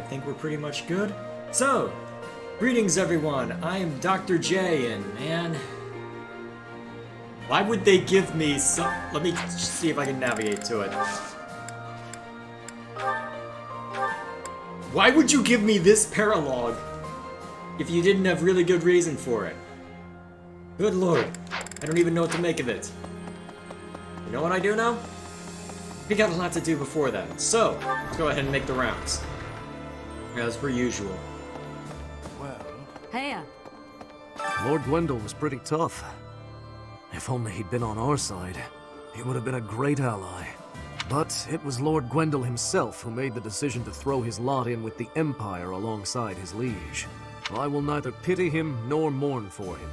think we're pretty much good. So, greetings everyone, I'm Dr. J, and man... Why would they give me some... Let me see if I can navigate to it. Why would you give me this paralogue if you didn't have really good reason for it? Good lord, I don't even know what to make of it. You know what I do know? We got a lot to do before then, so let's go ahead and make the rounds. As per usual. Well... Hey. Lord Gwendol was pretty tough. If only he'd been on our side, he would have been a great ally. But it was Lord Gwendol himself who made the decision to throw his lot in with the Empire alongside his liege. I will neither pity him nor mourn for him.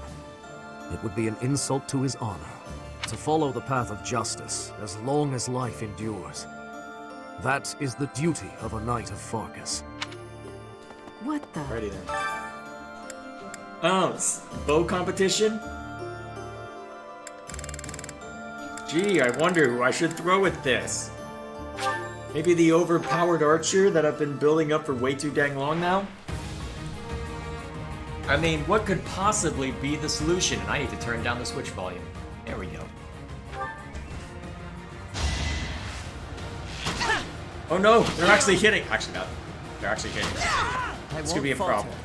It would be an insult to his honor to follow the path of justice as long as life endures. That is the duty of a Knight of Farkas. What the? Alrighty then. Oh, bow competition? Gee, I wonder who I should throw at this. Maybe the overpowered archer that I've been building up for way too dang long now? I mean, what could possibly be the solution? And I need to turn down the switch volume. There we go. Oh no, they're actually hitting. Actually, not. They're actually hitting. This could be a problem.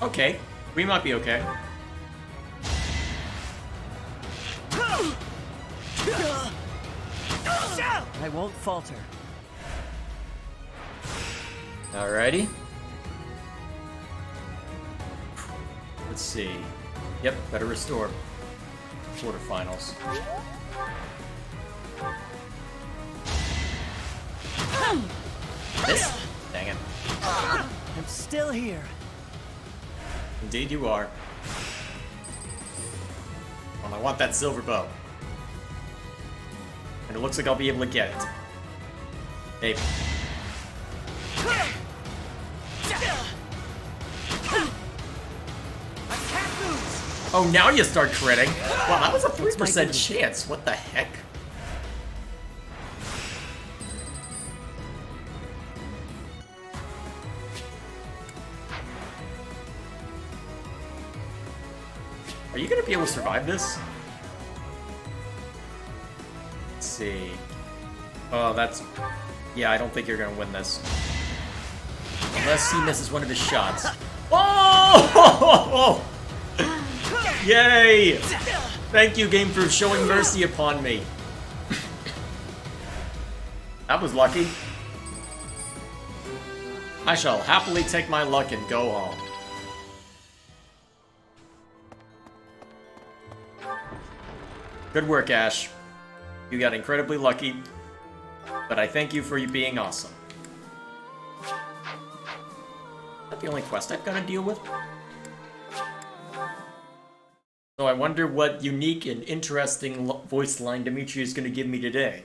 Okay, we might be okay. I won't falter. Alrighty. Let's see. Yep, better restore. Quarterfinals. This? Dang it. I'm still here. Indeed you are. Well, I want that silver bow. And it looks like I'll be able to get it. Maybe. Oh, now you start critting? Wow, that was a 3% chance. What the heck? Are you gonna be able to survive this? Let's see. Oh, that's... Yeah, I don't think you're gonna win this. Unless he misses one of his shots. Oh! Yay! Thank you, game, for showing mercy upon me. That was lucky. I shall happily take my luck and go home. Good work, Ash. You got incredibly lucky, but I thank you for you being awesome. Is that the only quest I've got to deal with? So I wonder what unique and interesting voice line Dimitri is going to give me today.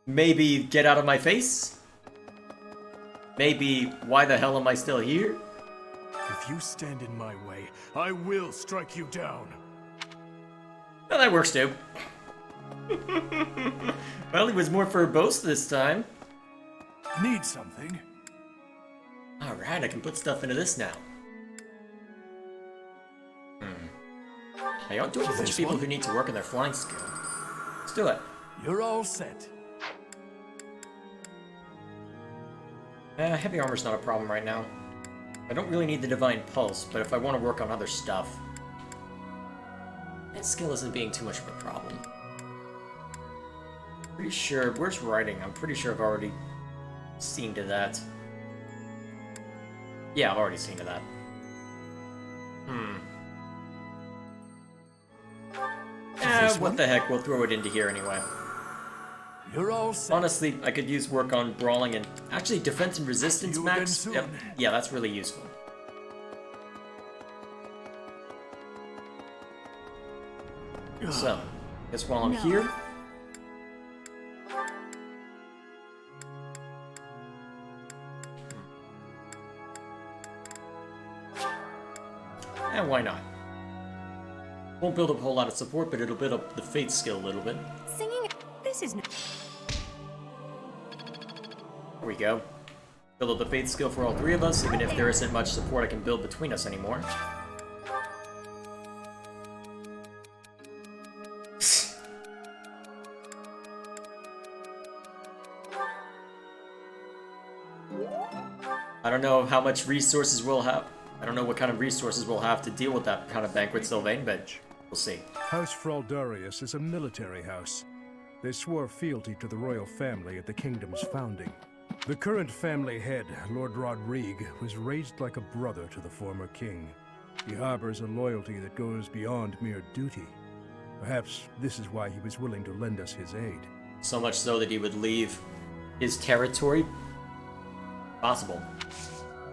Maybe, get out of my face? Maybe, why the hell am I still here? If you stand in my way, I will strike you down. Well, that works too. Well, it was more verbose this time. Need something? Alright, I can put stuff into this now. I ought to a bunch of people who need to work on their flying skill. Let's do it. You're all set. Heavy armor's not a problem right now. I don't really need the Divine Pulse, but if I want to work on other stuff... That skill isn't being too much of a problem. Pretty sure... Where's writing? I'm pretty sure I've already seen to that. Yeah, I've already seen to that. What the heck, we'll throw it into here anyway. You're all set. Honestly, I could use work on brawling and... Actually, defense and resistance max? Yep. Yeah, that's really useful. So, guess while I'm here... why not? Won't build up a whole lot of support, but it'll build up the faith skill a little bit. Singing. This is. There we go. Build up the faith skill for all three of us, even if there isn't much support I can build between us anymore. I don't know how much resources we'll have. I don't know what kind of resources we'll have to deal with that kind of banquet, Sylvain, but we'll see. House Fraldarius is a military house. They swore fealty to the royal family at the kingdom's founding. The current family head, Lord Rodrigue, was raised like a brother to the former king. He harbors a loyalty that goes beyond mere duty. Perhaps this is why he was willing to lend us his aid. So much so that he would leave his territory? Possible.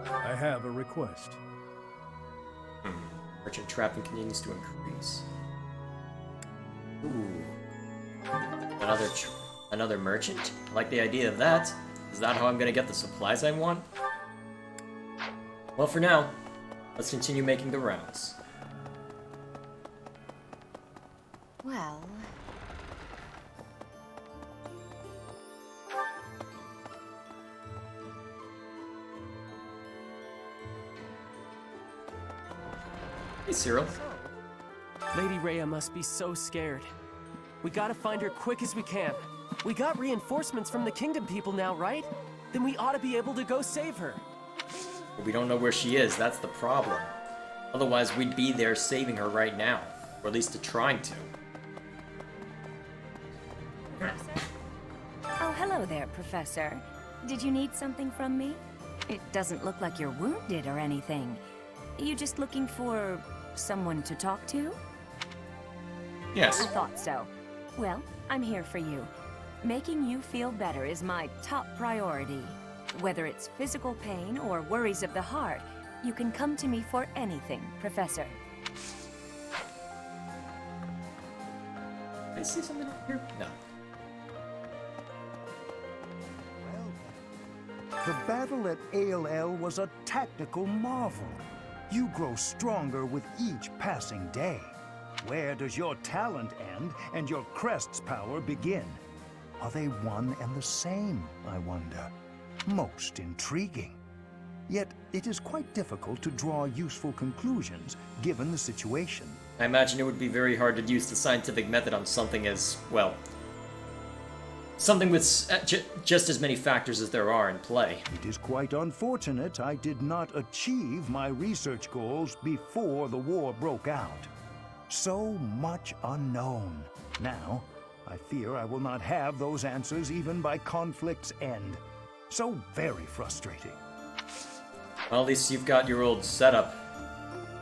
I have a request. Merchant trapping continues to increase. Ooh. Another merchant? I like the idea of that. Is that how I'm gonna get the supplies I want? Well, for now, let's continue making the rounds. Well. Hey, Cyril. Lady Rhea must be so scared. We gotta find her quick as we can. We got reinforcements from the kingdom people now, right? Then we ought to be able to go save her. But we don't know where she is, that's the problem. Otherwise, we'd be there saving her right now. Or at least trying to. Oh, hello there, Professor. Did you need something from me? It doesn't look like you're wounded or anything. You just looking for someone to talk to? Yes. I thought so. Well, I'm here for you. Making you feel better is my top priority. Whether it's physical pain or worries of the heart, you can come to me for anything, Professor. Did I see something up here? No. The battle at Ael was a tactical marvel. You grow stronger with each passing day. Where does your talent end and your crest's power begin? Are they one and the same, I wonder? Most intriguing. Yet it is quite difficult to draw useful conclusions given the situation. I imagine it would be very hard to use the scientific method on something as, well, something with just as many factors as there are in play. It is quite unfortunate I did not achieve my research goals before the war broke out. So much unknown. Now, I fear I will not have those answers even by conflict's end. So very frustrating. Well, at least you've got your old setup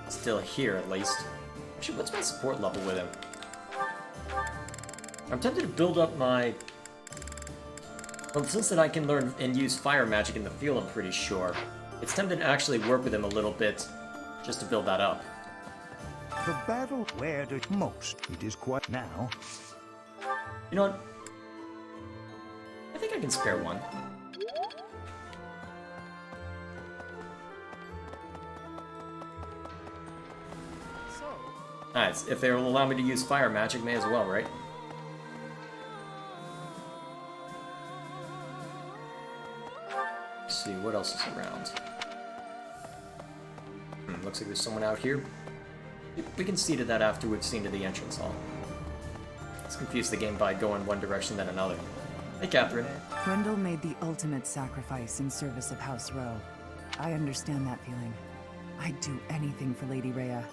still here, at least. Actually, what's my support level with him? I'm tempted to build up my... Well, since that I can learn and use fire magic in the field, I'm pretty sure. It's tempted to actually work with him a little bit, just to build that up. The battle where the most it is quite now. You know what? I think I can spare one. Nice. If they will allow me to use fire magic, may as well, right? Let's see, what else is around? Looks like there's someone out here. We can see to that after we've seen to the entrance hall. Let's confuse the game by going one direction then another. Hey, Catherine. Grendel made the ultimate sacrifice in service of House Rowe. I understand that feeling. I'd do anything for Lady Rhea.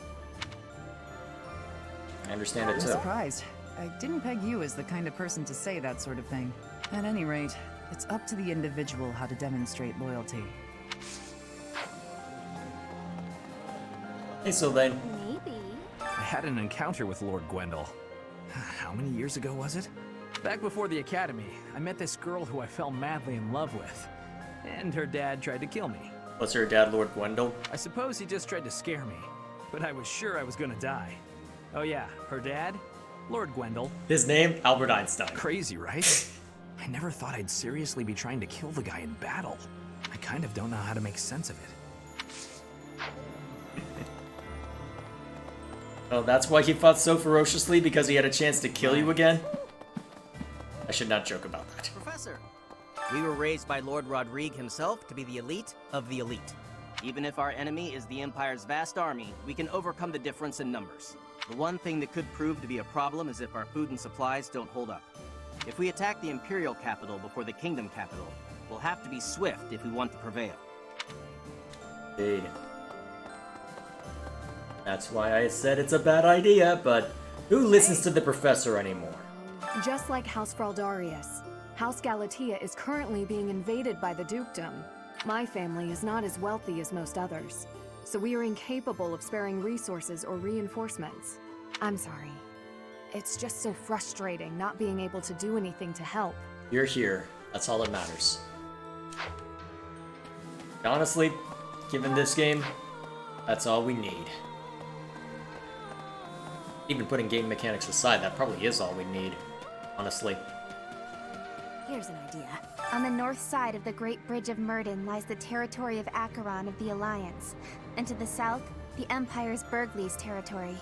I understand it I'm too. surprised. I didn't peg you as the kind of person to say that sort of thing. At any rate, it's up to the individual how to demonstrate loyalty. Hey, Sylvain. Maybe. I had an encounter with Lord Gwendol. How many years ago was it? Back before the academy, I met this girl who I fell madly in love with. And her dad tried to kill me. Was her dad Lord Gwendol? I suppose he just tried to scare me, but I was sure I was gonna die. Oh yeah, her dad? Lord Gwendol. His name? Albert Einstein. Crazy, right? I never thought I'd seriously be trying to kill the guy in battle. I kind of don't know how to make sense of it. Oh, that's why he fought so ferociously, because he had a chance to kill you again? I should not joke about that. Professor, we were raised by Lord Rodrigue himself to be the elite of the elite. Even if our enemy is the Empire's vast army, we can overcome the difference in numbers. The one thing that could prove to be a problem is if our food and supplies don't hold up. If we attack the Imperial capital before the Kingdom capital, we'll have to be swift if we want to prevail. Indeed. That's why I said it's a bad idea, but who listens to the professor anymore? Just like House Fraldarius, House Galatea is currently being invaded by the dukedom. My family is not as wealthy as most others, so we are incapable of sparing resources or reinforcements. I'm sorry. It's just so frustrating not being able to do anything to help. You're here. That's all that matters. Honestly, given this game, that's all we need. Even putting game mechanics aside, that probably is all we need, honestly. Here's an idea. On the north side of the Great Bridge of Myrden lies the territory of Acheron of the Alliance, and to the south, the Empire's Burgleys territory.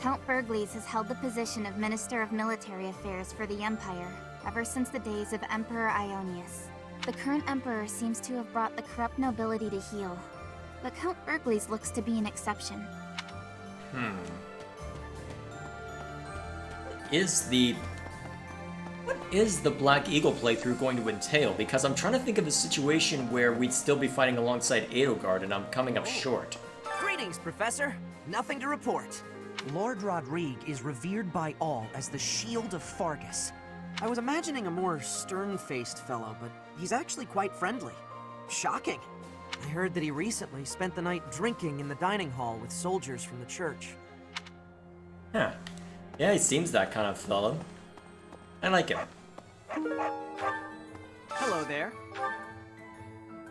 Count Burgleys has held the position of Minister of Military Affairs for the Empire ever since the days of Emperor Ionius. The current Emperor seems to have brought the corrupt nobility to heel, but Count Burgleys looks to be an exception. What is the Black Eagle playthrough going to entail? Because I'm trying to think of a situation where we'd still be fighting alongside Edelgard, and I'm coming up short. Greetings, Professor. Nothing to report. Lord Rodrigue is revered by all as the Shield of Fargus. I was imagining a more stern-faced fellow, but he's actually quite friendly. Shocking. I heard that he recently spent the night drinking in the dining hall with soldiers from the church. Huh. Yeah, he seems that kind of fellow. I like him. Hello there.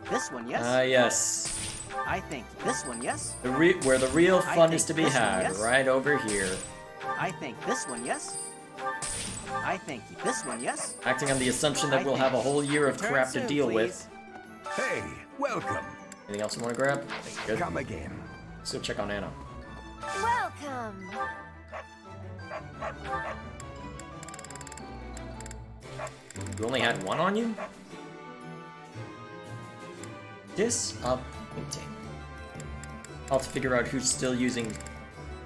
This one, yes? Yes. I think this one, yes? Where the real fun is to be this one, had, yes? right over here. I think this one, yes? I think this one, yes? Acting on the assumption that we'll have a whole year of Return crap to soon, deal please. with. Hey, welcome. Anything else you want to grab? Good. Come again. Let's go check on Anna. Welcome! You only had one on you? Disappointing. I'll have to figure out who's still using...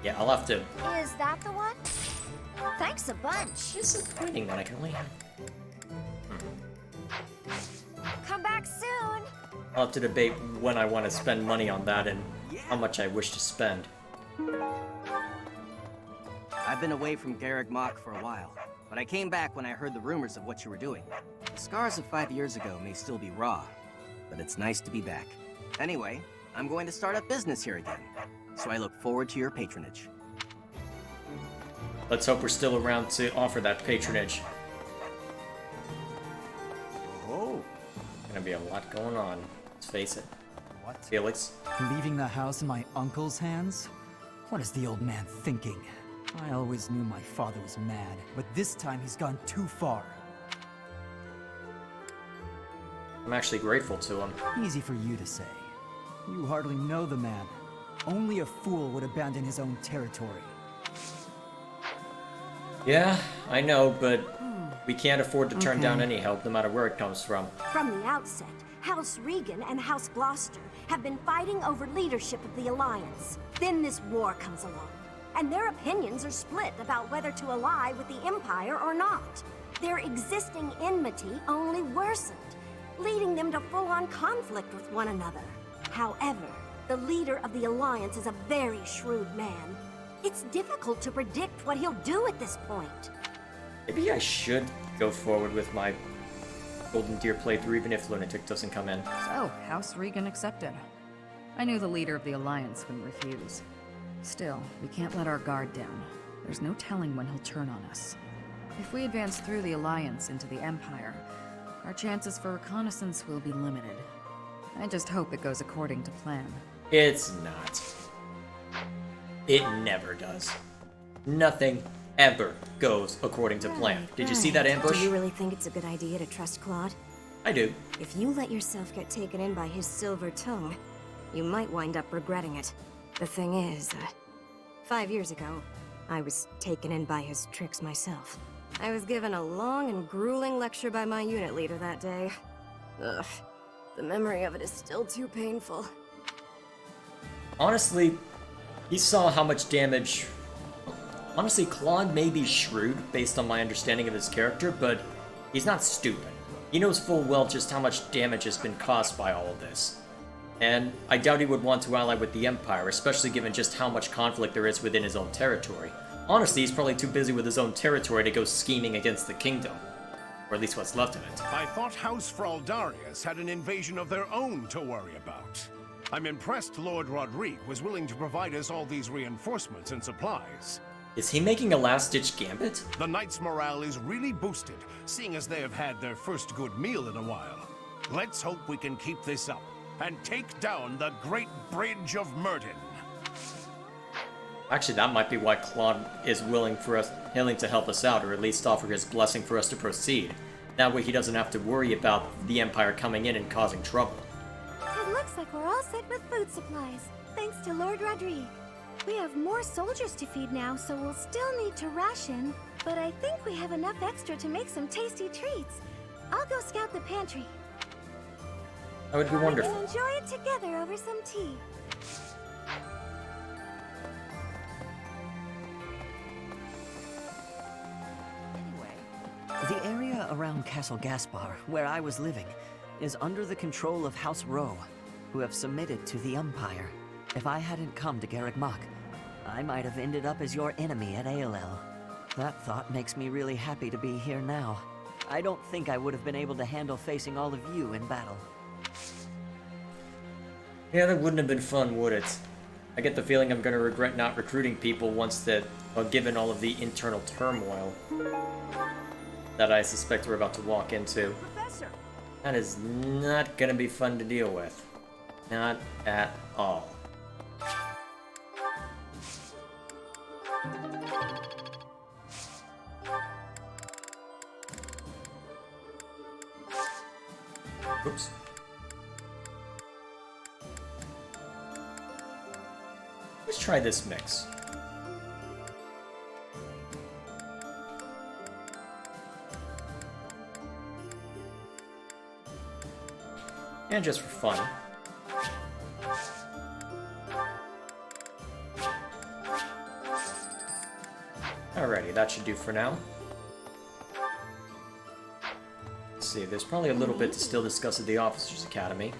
Yeah, I'll have to... Is that the one? Thanks a bunch. Disappointing that I can only have... Come back soon! I'll have to debate when I want to spend money on that and how much I wish to spend. I've been away from Garreg Mach for a while, but I came back when I heard the rumors of what you were doing. The scars of 5 years ago may still be raw, but it's nice to be back. Anyway, I'm going to start up business here again, so I look forward to your patronage. Let's hope we're still around to offer that patronage. Oh. Gonna be a lot going on. Let's face it. What? Felix? Leaving the house in my uncle's hands? What is the old man thinking? I always knew my father was mad, but this time he's gone too far. I'm actually grateful to him. Easy for you to say. You hardly know the man. Only a fool would abandon his own territory. Yeah, I know, but we can't afford to turn down any help, no matter where it comes from. From the outset, House Regan and House Gloucester have been fighting over leadership of the Alliance. Then this war comes along, and their opinions are split about whether to ally with the Empire or not. Their existing enmity only worsened, leading them to full-on conflict with one another. However, the leader of the Alliance is a very shrewd man. It's difficult to predict what he'll do at this point. Maybe I should go forward with my Golden Deer playthrough, even if Lunatic doesn't come in. So, House Regan accepted. I knew the leader of the Alliance wouldn't refuse. Still, we can't let our guard down. There's no telling when he'll turn on us. If we advance through the Alliance into the Empire, our chances for reconnaissance will be limited. I just hope it goes according to plan. It's not. It never does. Nothing ever goes according to plan. Did you see that ambush? Do you really think it's a good idea to trust Claude? I do. If you let yourself get taken in by his silver tongue, you might wind up regretting it. The thing is, 5 years ago, I was taken in by his tricks myself. I was given a long and grueling lecture by my unit leader that day. Ugh, the memory of it is still too painful. Honestly, he saw how much damage... Honestly, Claude may be shrewd based on my understanding of his character, but he's not stupid. He knows full well just how much damage has been caused by all of this. And I doubt he would want to ally with the Empire, especially given just how much conflict there is within his own territory. Honestly, he's probably too busy with his own territory to go scheming against the kingdom. Or at least what's left of it. I thought House Fraldarius had an invasion of their own to worry about. I'm impressed Lord Rodrigue was willing to provide us all these reinforcements and supplies. Is he making a last-ditch gambit? The Knights' morale is really boosted, seeing as they have had their first good meal in a while. Let's hope we can keep this up and take down the Great Bridge of Murden. Actually, that might be why Claude is willing to help us out, or at least offer his blessing for us to proceed. That way he doesn't have to worry about the Empire coming in and causing trouble. It looks like we're all set with food supplies, thanks to Lord Rodrigue. We have more soldiers to feed now, so we'll still need to ration, but I think we have enough extra to make some tasty treats. I'll go scout the pantry. That would be wonderful. We can enjoy it together over some tea. The area around Castle Gaspar, where I was living, is under the control of House Rowe, who have submitted to the Empire. If I hadn't come to Garreg Mach, I might have ended up as your enemy at ALL. That thought makes me really happy to be here now. I don't think I would have been able to handle facing all of you in battle. Yeah, that wouldn't have been fun, would it? I get the feeling I'm gonna regret not recruiting people once that, well, given all of the internal turmoil that I suspect we're about to walk into. Professor! That is not gonna be fun to deal with. Not at all. Oops. Let's try this mix. And just for fun. Alrighty, that should do for now. Let's see, there's probably a little bit to still discuss at the Officers' Academy.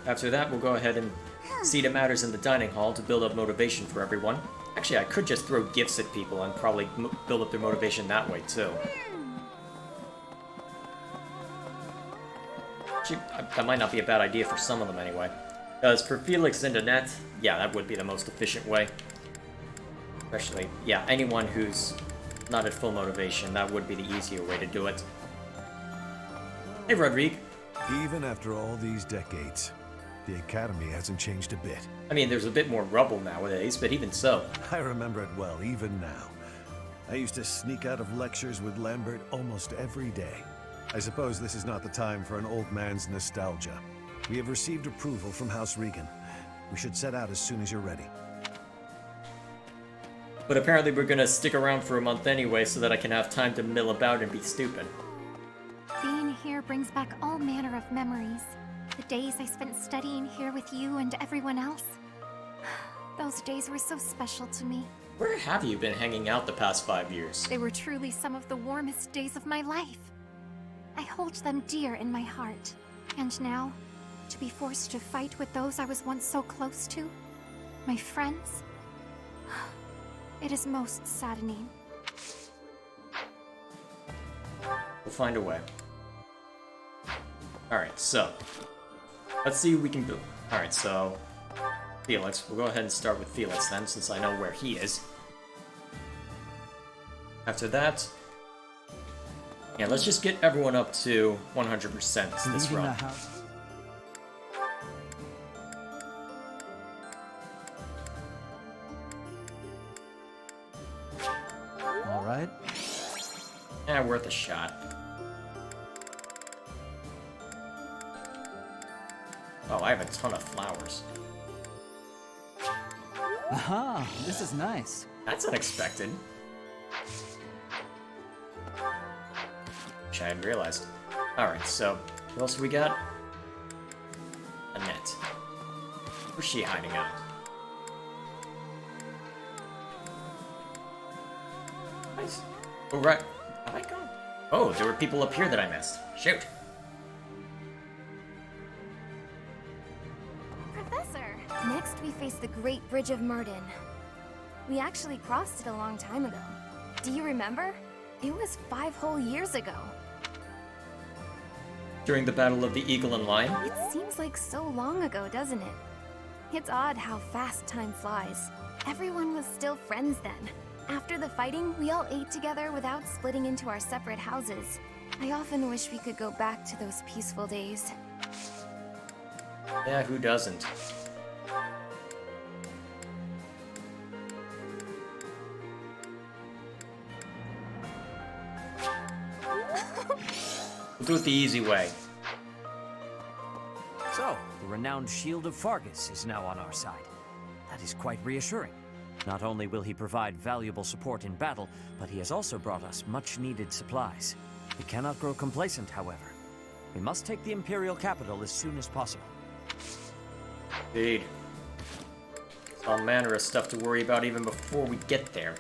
After that, we'll go ahead and see the matters in the dining hall to build up motivation for everyone. Actually, I could just throw gifts at people and probably build up their motivation that way, too. Actually, that might not be a bad idea for some of them, anyway. Because for Felix and Annette, yeah, that would be the most efficient way. Especially, yeah, anyone who's not at full motivation, that would be the easier way to do it. Hey, Rodrigue. Even after all these decades, the Academy hasn't changed a bit. I mean, there's a bit more rubble nowadays, but even so. I remember it well, even now. I used to sneak out of lectures with Lambert almost every day. I suppose this is not the time for an old man's nostalgia. We have received approval from House Regan. We should set out as soon as you're ready. But apparently we're gonna stick around for a month anyway so that I can have time to mill about and be stupid. Being here brings back all manner of memories. The days I spent studying here with you and everyone else. Those days were so special to me. Where have you been hanging out the past 5 years? They were truly some of the warmest days of my life. I hold them dear in my heart. And now, to be forced to fight with those I was once so close to, my friends, it is most saddening. We'll find a way. Alright, so let's see what we can do. Alright, so Felix. We'll go ahead and start with Felix then, since I know where he is. After that, yeah, let's just get everyone up to 100% this run. Alright. Eh, worth a shot. Oh, I have a ton of flowers. Aha, this is nice. That's unexpected. Which I hadn't realized. Alright, so what else we got? Annette. Where's she hiding out? Nice. Oh, right. Have I gone? Oh, there were people up here that I missed. Shoot. Professor! Next, we face the Great Bridge of Murden. We actually crossed it a long time ago. Do you remember? It was 5 whole years ago. During the Battle of the Eagle and Lion? It seems like so long ago, doesn't it? It's odd how fast time flies. Everyone was still friends then. After the fighting, we all ate together without splitting into our separate houses. I often wish we could go back to those peaceful days. Yeah, who doesn't? We'll do it the easy way. So, the renowned Shield of Fargus is now on our side. That is quite reassuring. Not only will he provide valuable support in battle, but he has also brought us much-needed supplies. We cannot grow complacent, however. We must take the Imperial capital as soon as possible. Indeed. There's all manner of stuff to worry about even before we get there.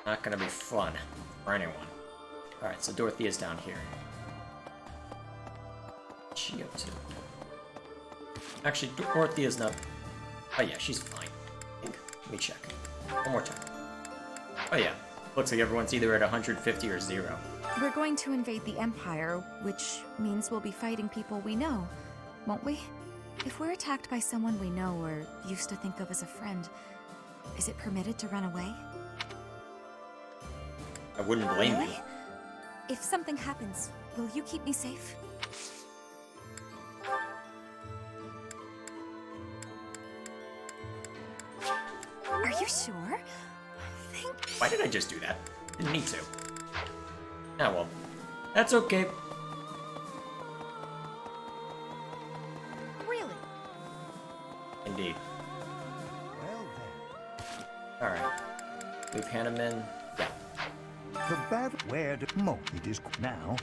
Not gonna be fun for anyone. Alright, so Dorothea's down here. What's she up to? Actually, Dorothea's not... Oh yeah, she's fine. Let me check. One more time. Oh yeah, looks like everyone's either at 150 or 0. We're going to invade the Empire, which means we'll be fighting people we know, won't we? If we're attacked by someone we know or used to think of as a friend, is it permitted to run away? I wouldn't blame you. If something happens, will you keep me safe? Are you sure? Why did I just do that? Didn't need to. Ah well. That's okay. Really? Indeed. Well Alright. We've hand him in. Yeah. then, the battle where the mo it is now.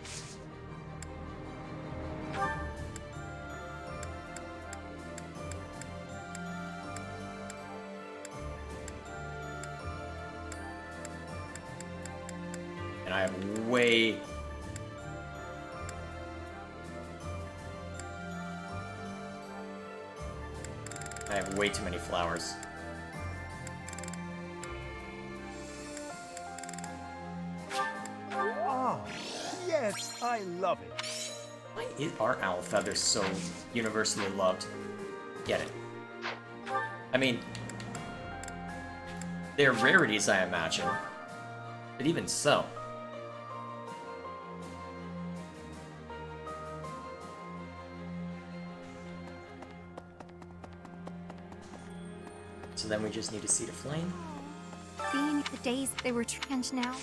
And I have way... I have way too many flowers. Oh, yes, I love it. Why are owl feathers so universally loved? Get it. I mean, they're rarities, I imagine. But even so. So then we just need to see the flame. Being the days they were trench now.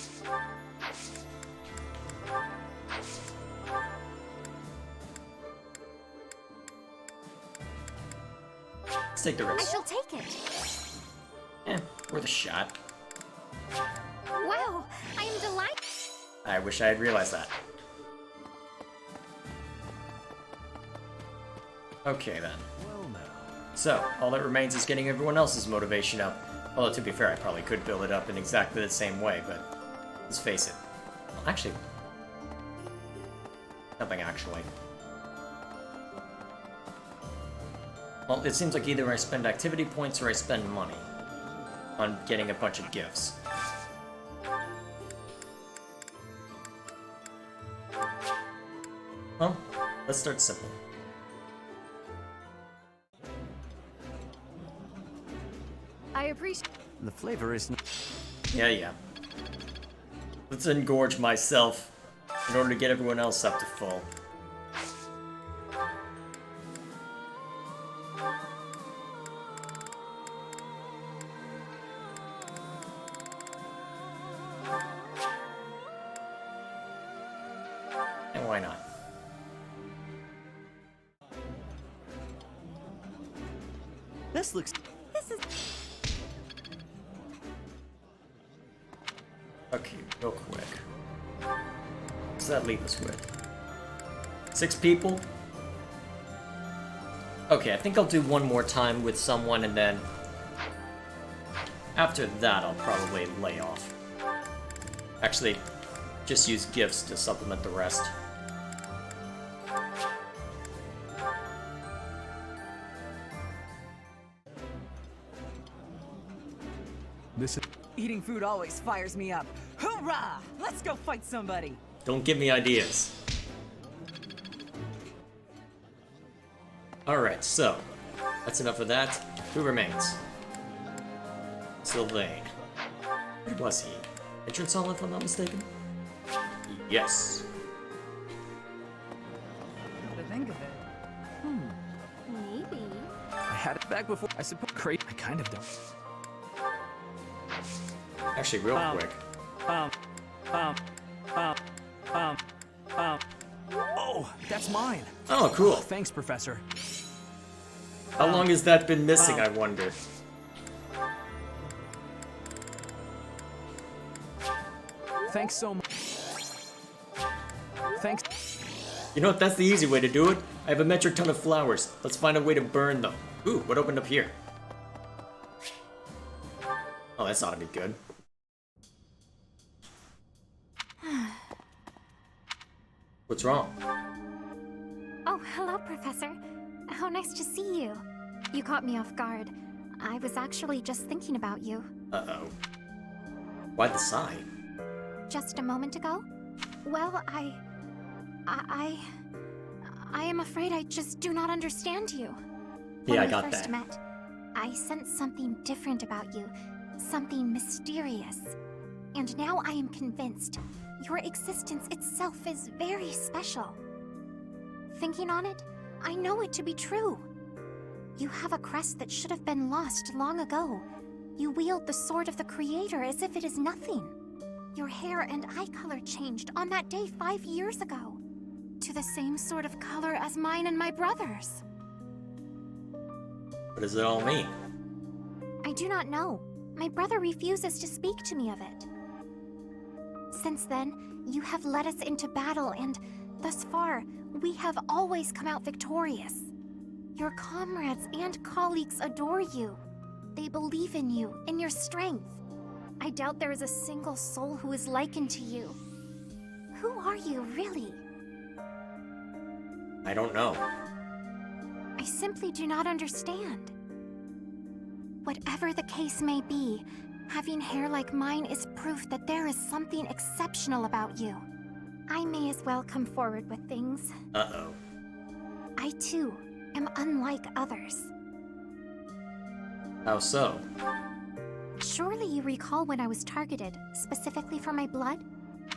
Let's take the I risk. shall take it. Worth a shot. Wow, I am delighted. I wish I had realized that. Okay then. So, all that remains is getting everyone else's motivation up. Although, to be fair, I probably could build it up in exactly the same way, but let's face it. Well, actually... Nothing actually. Well, it seems like either I spend activity points or I spend money on getting a bunch of gifts. Well, let's start simple. I appreciate. The flavor is... Yeah. Let's engorge myself in order to get everyone else up to full. And why not? This looks... This is... Real quick. What does that leave us with? 6 people? Okay, I think I'll do one more time with someone, and then after that I'll probably lay off. Actually, just use gifts to supplement the rest. Eating food always fires me up. Hoorah! Let's go fight somebody! Don't give me ideas. Alright, so that's enough of that. Who remains? Sylvain. Where was he? Entrance hall, if I'm not mistaken? Yes. What to think of it? Maybe. I had it back before. I suppose. Great. I kind of don't. Actually, real quick. Oh, that's mine. Oh, cool. Thanks, Professor. How long has that been missing, I wonder? Thanks so much. Thanks. You know what? That's the easy way to do it. I have a metric ton of flowers. Let's find a way to burn them. Ooh, what opened up here? Oh, that's ought to be good. What's wrong? Oh, hello, Professor. How nice to see you. You caught me off guard. I was actually just thinking about you. Uh-oh. Why'd the sigh? Just a moment ago? Well, I am afraid I just do not understand you. Yeah, I When got we first that. met, I sensed something different about you. Something mysterious. And now I am convinced your existence itself is very special. Thinking on it, I know it to be true. You have a crest that should have been lost long ago. You wield the sword of the Creator as if it is nothing. Your hair and eye color changed on that day 5 years ago, to the same sort of color as mine and my brother's. What does it all mean? I do not know. My brother refuses to speak to me of it. Since then, you have led us into battle, and thus far, we have always come out victorious. Your comrades and colleagues adore you. They believe in you, in your strength. I doubt there is a single soul who is likened to you. Who are you, really? I don't know. I simply do not understand. Whatever the case may be, having hair like mine is proof that there is something exceptional about you. I may as well come forward with things. Uh-oh. I, too, am unlike others. How so? Surely you recall when I was targeted, specifically for my blood?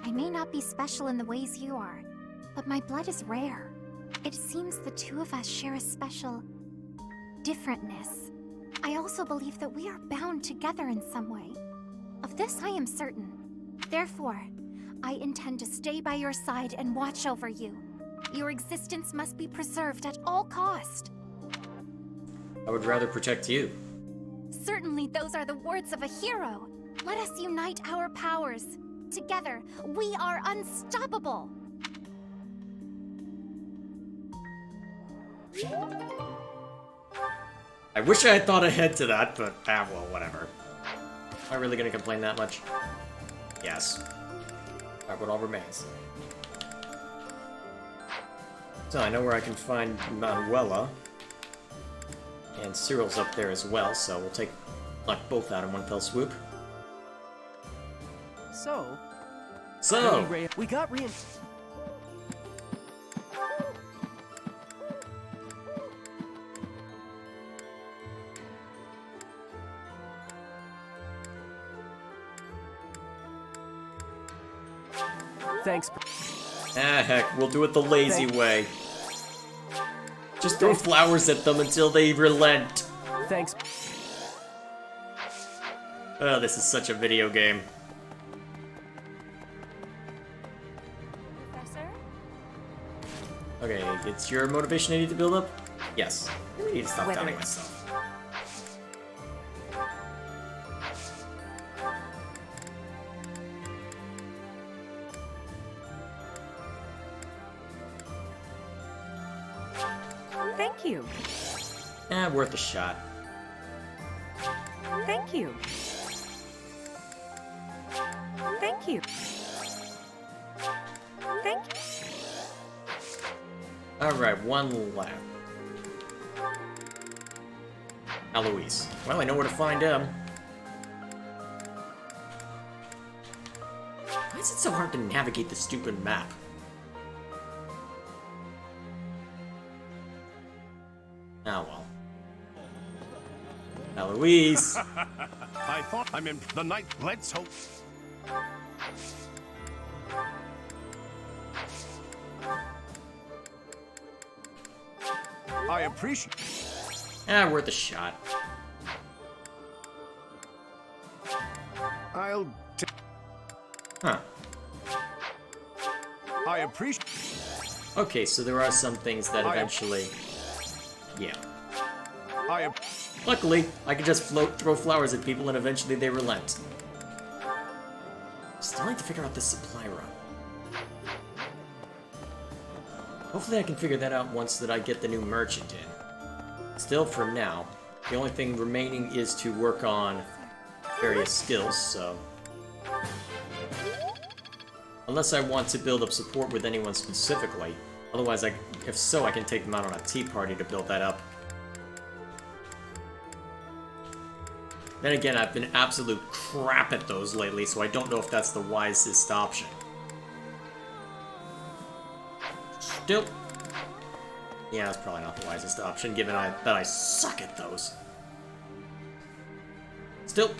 I may not be special in the ways you are, but my blood is rare. It seems the two of us share a special differentness. I also believe that we are bound together in some way. Of this I am certain. Therefore, I intend to stay by your side and watch over you. Your existence must be preserved at all cost. I would rather protect you. Certainly those are the words of a hero. Let us unite our powers. Together, we are unstoppable. I wish I had thought ahead to that, but well, whatever. Am I really gonna complain that much? Yes. Alright, what all remains? So I know where I can find Manuela. And Cyril's up there as well, so we'll knock both out in one fell swoop. So... So! Rhea, we got Rhea... Thanks. Ah, heck, we'll do it the lazy way. Just throw flowers at them until they relent. Thanks. Oh, this is such a video game. Professor? Okay, it's your motivation I need to build up? Yes. I need to stop doubting myself. Thank you. Worth a shot. Thank you. Thank you. Thank you. Alright, one left. Eloise. Well, I know where to find him. Why is it so hard to navigate the stupid map? Oh well. Eloise! I thought I'm in the night. Let's hope. I appreciate. Worth a shot. I'll. Huh. I appreciate. Okay, so there are some things that eventually. Yeah. Luckily, I can just throw flowers at people and eventually they relent. Still need to figure out this supply run. Hopefully I can figure that out once that I get the new merchant in. Still, for now, the only thing remaining is to work on various skills, so... Unless I want to build up support with anyone specifically. Otherwise, if so, I can take them out on a tea party to build that up. Then again, I've been absolute crap at those lately, so I don't know if that's the wisest option. Still... Yeah, that's probably not the wisest option, given that I suck at those. Still...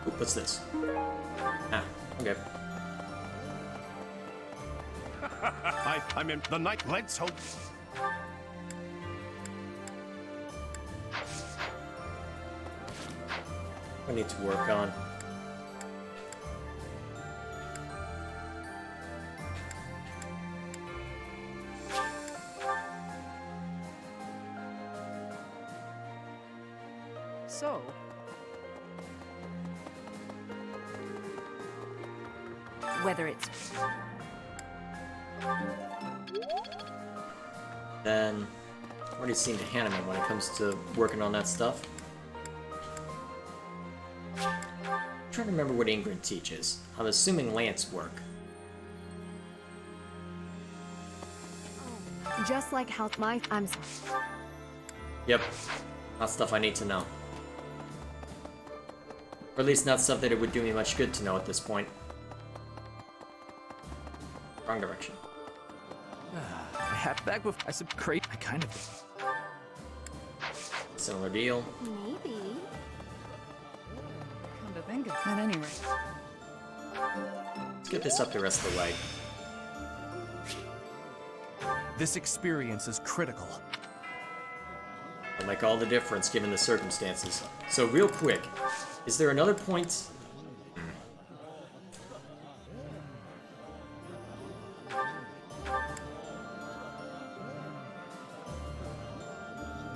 Ooh, what's this? Ah, okay. I'm in the night. Let's hope. I need to work on. So, whether it's... Then, what do you seem to Hanneman when it comes to working on that stuff? I'm trying to remember what Ingrid teaches. I'm assuming lance work. Just like how I'm sorry. Yep. Not stuff I need to know. Or at least not stuff that it would do me much good to know at this point. Wrong direction. I had back with I said crate. I kind of. Similar deal. Maybe. Come to think of it. At any rate. Let's get this up the rest of the way. This experience is critical. It'll make all the difference given the circumstances. So real quick, is there another point?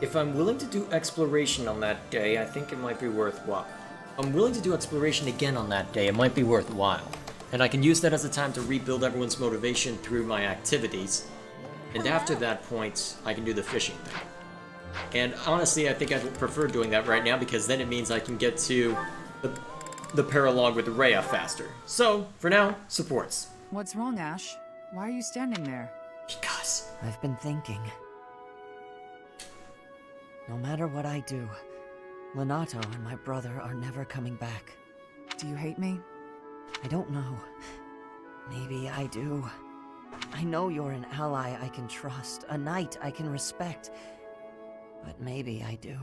If I'm willing to do exploration on that day, I think it might be worthwhile. I'm willing to do exploration again on that day, it might be worthwhile. And I can use that as a time to rebuild everyone's motivation through my activities. And after that point, I can do the fishing thing. And honestly, I think I'd prefer doing that right now because then it means I can get to the paralogue with Rhea faster. So, for now, supports. What's wrong, Ash? Why are you standing there? Because I've been thinking. No matter what I do, Lenato and my brother are never coming back. Do you hate me? I don't know. Maybe I do. I know you're an ally I can trust, a knight I can respect. But maybe I do.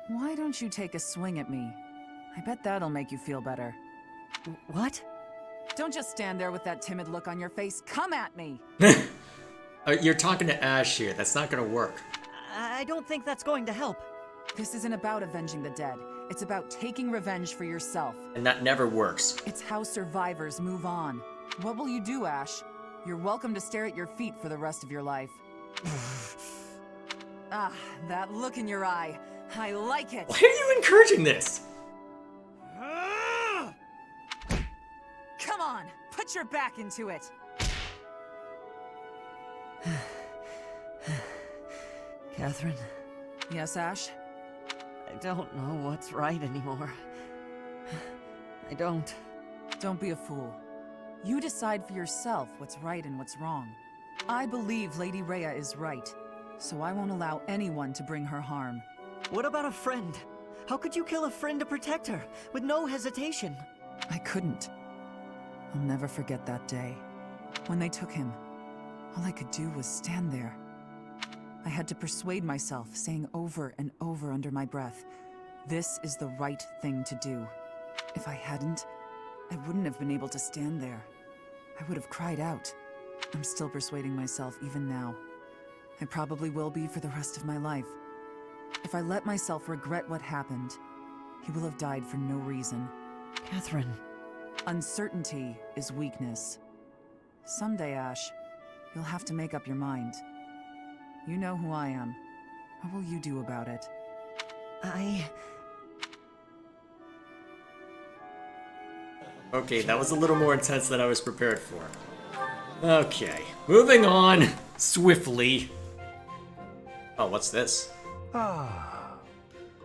Why don't you take a swing at me? I bet that'll make you feel better. What? Don't just stand there with that timid look on your face. Come at me! You're talking to Ash here. That's not gonna work. I don't think that's going to help. This isn't about avenging the dead. It's about taking revenge for yourself. And that never works. It's how survivors move on. What will you do, Ash? You're welcome to stare at your feet for the rest of your life. Ah, that look in your eye. I like it. Why are you encouraging this? Come on, put your back into it. Catherine, Yes, Ash? I don't know what's right anymore. I don't. Don't be a fool. You decide for yourself what's right and what's wrong. I believe Lady Rhea is right, so I won't allow anyone to bring her harm. What about a friend? How could you kill a friend to protect her, with no hesitation? I couldn't. I'll never forget that day. When they took him, all I could do was stand there. I had to persuade myself, saying over and over under my breath, this is the right thing to do. If I hadn't, I wouldn't have been able to stand there. I would have cried out. I'm still persuading myself even now. I probably will be for the rest of my life. If I let myself regret what happened, he will have died for no reason. Catherine. Uncertainty is weakness. Someday, Ash, you'll have to make up your mind. You know who I am. What will you do about it? Okay, that was a little more intense than I was prepared for. Okay, moving on swiftly. Oh, what's this? Ah,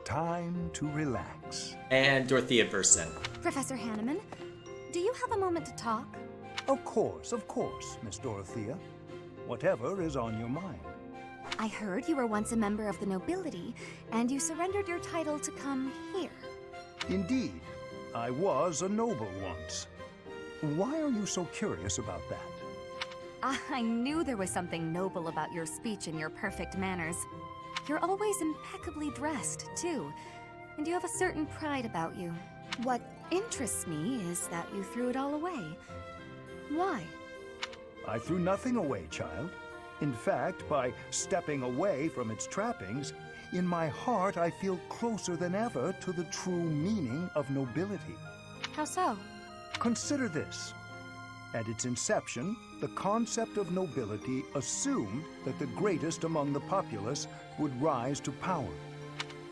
time to relax. And Dorothea bursts in. Professor Hanneman, do you have a moment to talk? Of course, Miss Dorothea. Whatever is on your mind. I heard you were once a member of the nobility, and you surrendered your title to come here. Indeed, I was a noble once. Why are you so curious about that? I knew there was something noble about your speech and your perfect manners. You're always impeccably dressed, too, and you have a certain pride about you. What interests me is that you threw it all away. Why? I threw nothing away, child. In fact, by stepping away from its trappings, in my heart I feel closer than ever to the true meaning of nobility. How so? Consider this. At its inception, the concept of nobility assumed that the greatest among the populace would rise to power.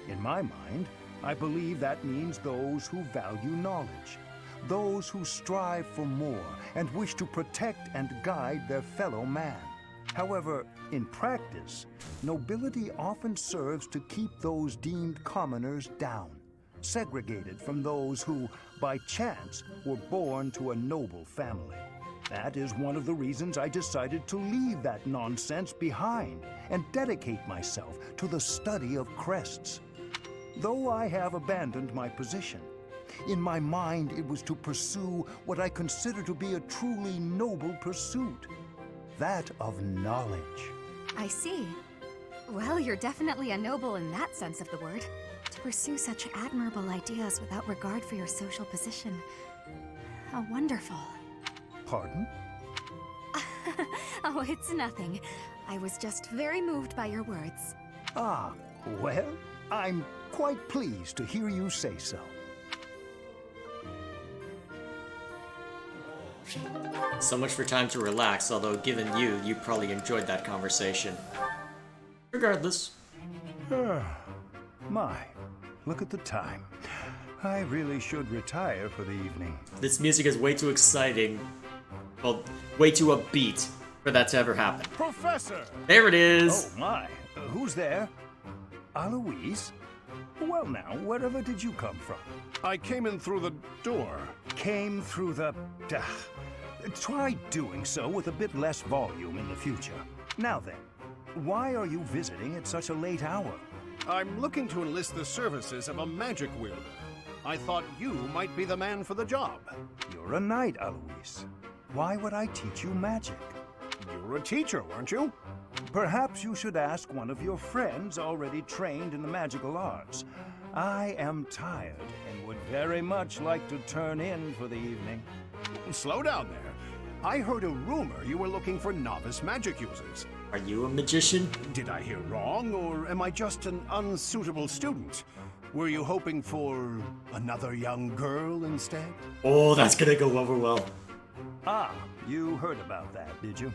In my mind, I believe that means those who value knowledge, those who strive for more and wish to protect and guide their fellow man. However, in practice, nobility often serves to keep those deemed commoners down, segregated from those who, by chance, were born to a noble family. That is one of the reasons I decided to leave that nonsense behind and dedicate myself to the study of crests. Though I have abandoned my position, in my mind it was to pursue what I consider to be a truly noble pursuit. That of knowledge. I see. Well, you're definitely a noble in that sense of the word. To pursue such admirable ideas without regard for your social position. How wonderful. Pardon? Oh, it's nothing. I was just very moved by your words. Ah, well, I'm quite pleased to hear you say so. So much for time to relax, although given you probably enjoyed that conversation. Regardless. My, look at the time. I really should retire for the evening. This music is way too exciting. Well, way too upbeat for that to ever happen. Professor! There it is! Oh my, who's there? Aloise? Well now, wherever did you come from? I came in through the door. Came through the... Try doing so with a bit less volume in the future. Now then, why are you visiting at such a late hour? I'm looking to enlist the services of a magic wielder. I thought you might be the man for the job. You're a knight, Aloise. Why would I teach you magic? You're a teacher, weren't you? Perhaps you should ask one of your friends already trained in the magical arts. I am tired and would very much like to turn in for the evening. Slow down there. I heard a rumor you were looking for novice magic users. Are you a magician? Did I hear wrong, or am I just an unsuitable student? Were you hoping for another young girl instead? Oh, that's gonna go over well. Ah, you heard about that, did you?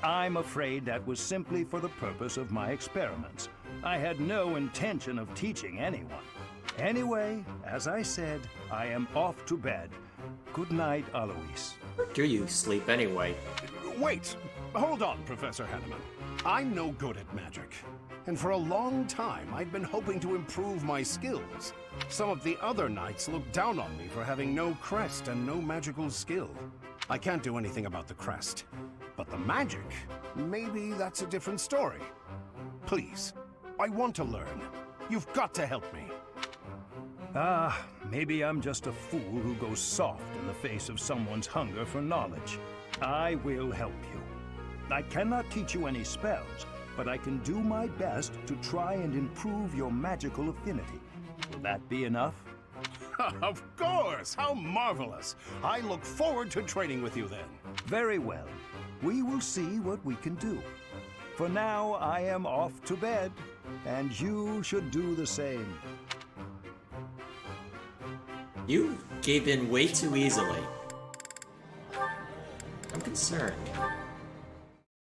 I'm afraid that was simply for the purpose of my experiments. I had no intention of teaching anyone. Anyway, as I said, I am off to bed. Good night, Aloise. Do you sleep anyway? Wait! Hold on, Professor Hanneman. I'm no good at magic. and for a long time I'd been hoping to improve my skills. Some of the other knights looked down on me for having no crest and no magical skill. I can't do anything about the crest, but the magic, maybe that's a different story. Please, I want to learn. You've got to help me. Maybe I'm just a fool who goes soft in the face of someone's hunger for knowledge. I will help you. I cannot teach you any spells, but I can do my best to try and improve your magical affinity. Will that be enough? Of course! How marvelous! I look forward to training with you then. Very well. We will see what we can do. For now, I am off to bed, and you should do the same. You gave in way too easily. I'm concerned.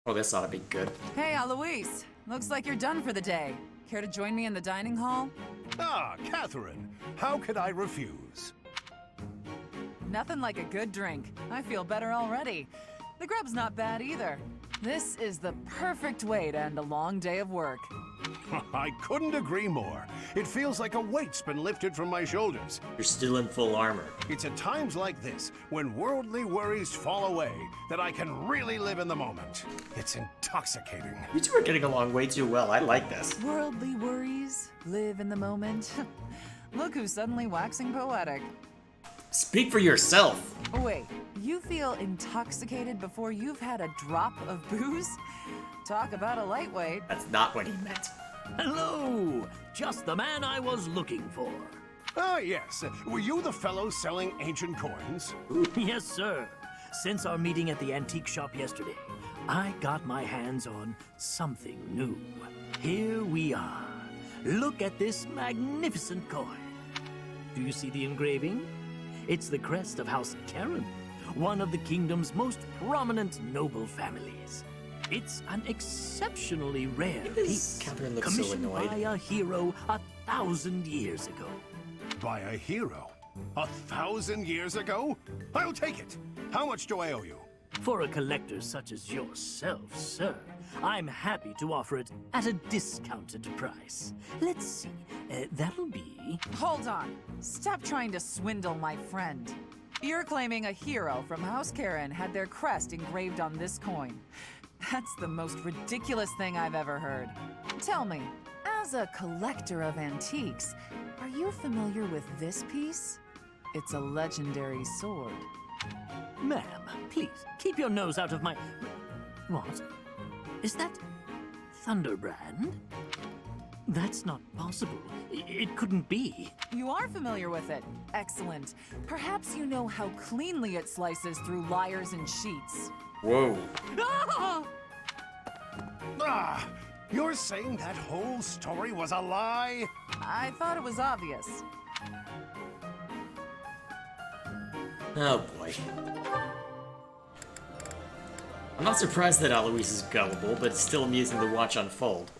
Oh, this ought to be good. Hey, Alois. Looks like you're done for the day. Care to join me in the dining hall? Ah, Catherine! How could I refuse? Nothing like a good drink. I feel better already. The grub's not bad either. This is the perfect way to end a long day of work. I couldn't agree more. It feels like a weight's been lifted from my shoulders. You're still in full armor. It's at times like this, when worldly worries fall away, that I can really live in the moment. It's intoxicating. You two are getting along way too well. I like this. Worldly worries, live in the moment. Look who's suddenly waxing poetic. Speak for yourself. Wait, you feel intoxicated before you've had a drop of booze? Talk about a lightweight. That's not what he meant. Hello! Just the man I was looking for. Ah, yes. Were you the fellow selling ancient coins? Yes, sir. Since our meeting at the antique shop yesterday, I got my hands on something new. Here we are. Look at this magnificent coin. Do you see the engraving? It's the crest of House Karen, one of the kingdom's most prominent noble families. It's an exceptionally rare piece, Catherine looks so commissioned annoyed. by a hero 1,000 years ago. By a hero? 1,000 years ago? I'll take it. How much do I owe you? For a collector such as yourself, sir, I'm happy to offer it at a discounted price. Let's see, that'll be... Hold on. Stop trying to swindle my friend. You're claiming a hero from House Karen had their crest engraved on this coin. That's the most ridiculous thing I've ever heard. Tell me, as a collector of antiques, are you familiar with this piece? It's a legendary sword. Ma'am, please, keep your nose out of my... What? Is that Thunderbrand? That's not possible. It couldn't be. You are familiar with it. Excellent. Perhaps you know how cleanly it slices through liars and cheats. Whoa. Ah! You're saying that whole story was a lie? I thought it was obvious. Oh boy. I'm not surprised that Alois is gullible, but it's still amusing to watch unfold.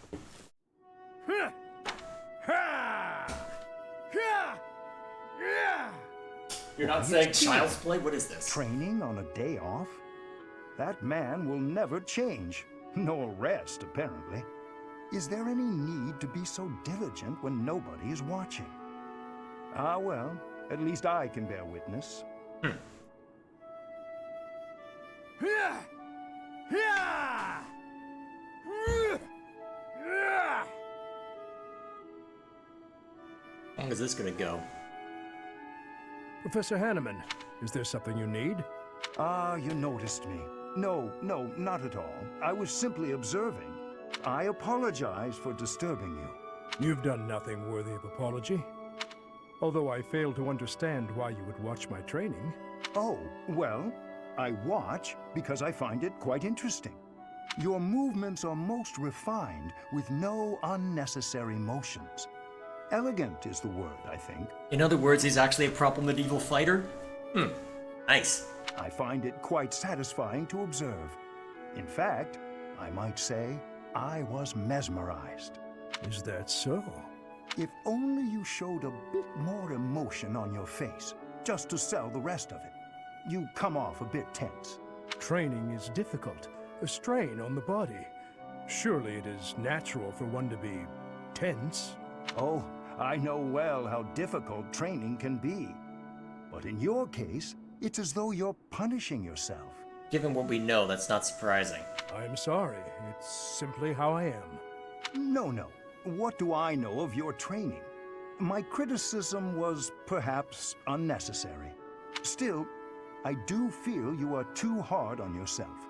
You're not saying child's play? What is this? Training on a day off? That man will never change, nor rest, apparently. Is there any need to be so diligent when nobody is watching? Ah, well, at least I can bear witness. How long is this gonna go? Professor Hanneman, is there something you need? Ah, you noticed me. No, not at all. I was simply observing. I apologize for disturbing you. You've done nothing worthy of apology. Although I fail to understand why you would watch my training. Oh, well, I watch because I find it quite interesting. Your movements are most refined, with no unnecessary motions. Elegant is the word, I think. In other words, he's actually a proper medieval fighter? Nice. I find it quite satisfying to observe. In fact, I might say I was mesmerized. Is that so? If only you showed a bit more emotion on your face, just to sell the rest of it. You come off a bit tense. Training is difficult, a strain on the body. Surely it is natural for one to be tense. Oh, I know well how difficult training can be. But in your case, it's as though you're punishing yourself. Given what we know, that's not surprising. I'm sorry. It's simply how I am. No. What do I know of your training? My criticism was perhaps unnecessary. Still, I do feel you are too hard on yourself.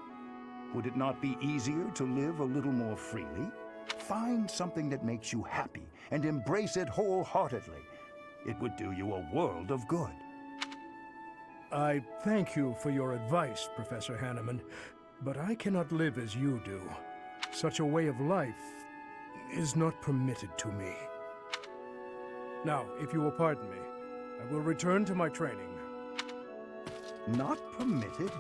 Would it not be easier to live a little more freely? Find something that makes you happy and embrace it wholeheartedly. It would do you a world of good. I thank you for your advice, Professor Hanneman, but I cannot live as you do. Such a way of life is not permitted to me. Now, if you will pardon me, I will return to my training. Not permitted?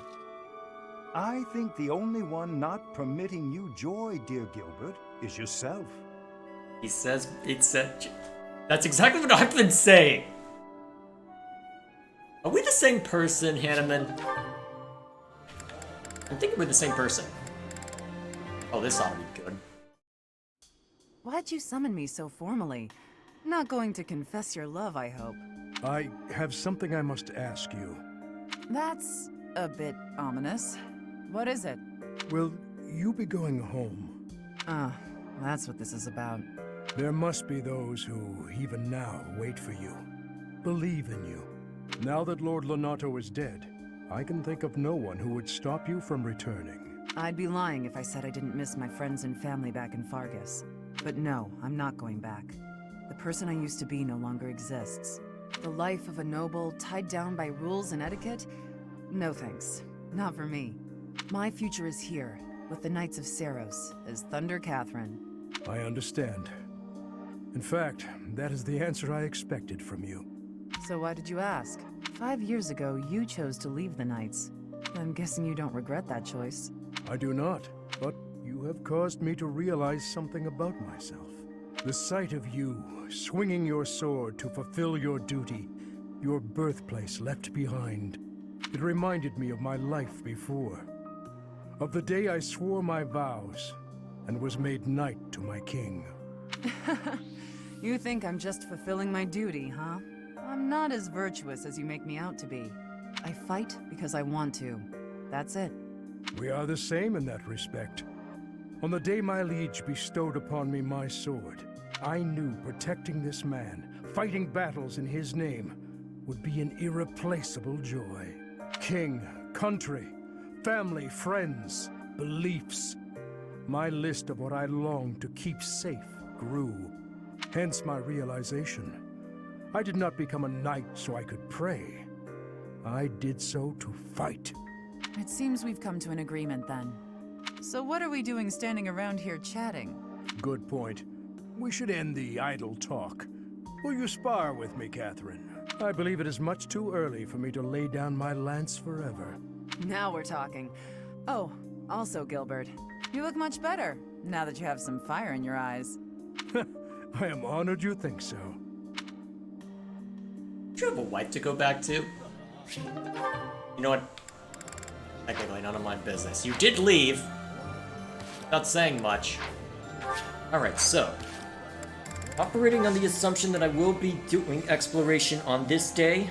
I think the only one not permitting you joy, dear Gilbert, is yourself. He says, that's exactly what I've been saying. Are we the same person, Hanneman? I'm thinking we're the same person. Oh, this ought to be good. Why'd you summon me so formally? Not going to confess your love, I hope. I have something I must ask you. That's a bit ominous. What is it? Will you be going home? That's what this is about. There must be those who, even now, wait for you. Believe in you. Now that Lord Lonato is dead, I can think of no one who would stop you from returning. I'd be lying if I said I didn't miss my friends and family back in Fargus. But no, I'm not going back. The person I used to be no longer exists. The life of a noble, tied down by rules and etiquette? No thanks. Not for me. My future is here, with the Knights of Seros, as Thunder Catherine. I understand. In fact, that is the answer I expected from you. So why did you ask? 5 years ago, you chose to leave the Knights. I'm guessing you don't regret that choice. I do not, but you have caused me to realize something about myself. The sight of you, swinging your sword to fulfill your duty, your birthplace left behind. It reminded me of my life before. Of the day I swore my vows, and was made knight to my king. You think I'm just fulfilling my duty, huh? I'm not as virtuous as you make me out to be. I fight because I want to. That's it. We are the same in that respect. On the day my liege bestowed upon me my sword, I knew protecting this man, fighting battles in his name, would be an irreplaceable joy. King, country, family, friends, beliefs. My list of what I longed to keep safe grew. Hence my realization. I did not become a knight so I could pray. I did so to fight. It seems we've come to an agreement then. So what are we doing standing around here chatting? Good point. We should end the idle talk. Will you spar with me, Catherine? I believe it is much too early for me to lay down my lance forever. Now we're talking. Oh, also, Gilbert, you look much better, now that you have some fire in your eyes. I am honored you think so. Do you have a wife to go back to? You know what? Technically none of my business. You did leave. Not saying much. Alright, so. Operating on the assumption that I will be doing exploration on this day.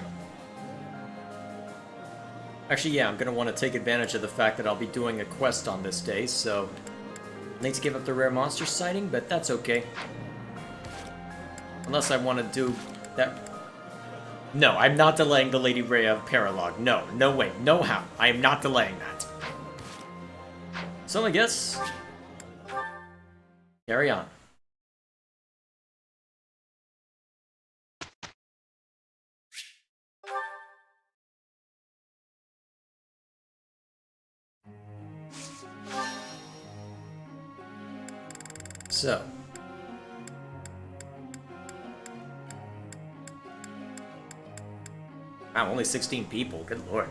Actually, yeah, I'm gonna want to take advantage of the fact that I'll be doing a quest on this day, so... I need to give up the rare monster sighting, but that's okay. Unless I want to do that... No, I'm not delaying the Lady Rhea paralogue. No, no way, no how. I am not delaying that. So I guess... carry on. So. Wow, only 16 people, good lord.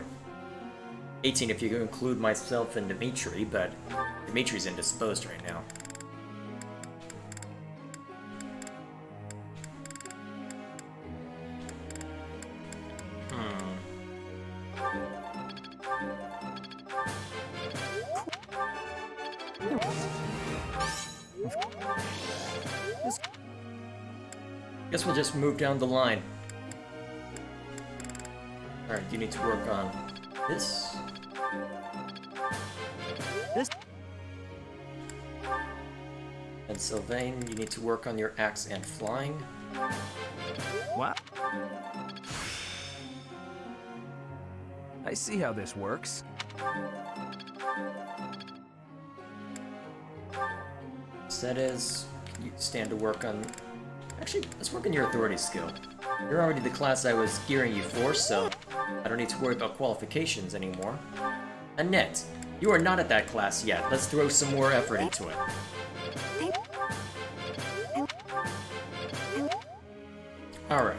18 if you include myself and Dimitri, but Dimitri's indisposed right now. Guess we'll just move down the line. Alright, you need to work on this. And Sylvain, you need to work on your axe and flying. What? I see how this works. Cedes, you stand to work on... Actually, let's work on your authority skill. You're already the class I was gearing you for, so I don't need to worry about qualifications anymore. Annette, you are not at that class yet. Let's throw some more effort into it. Alright.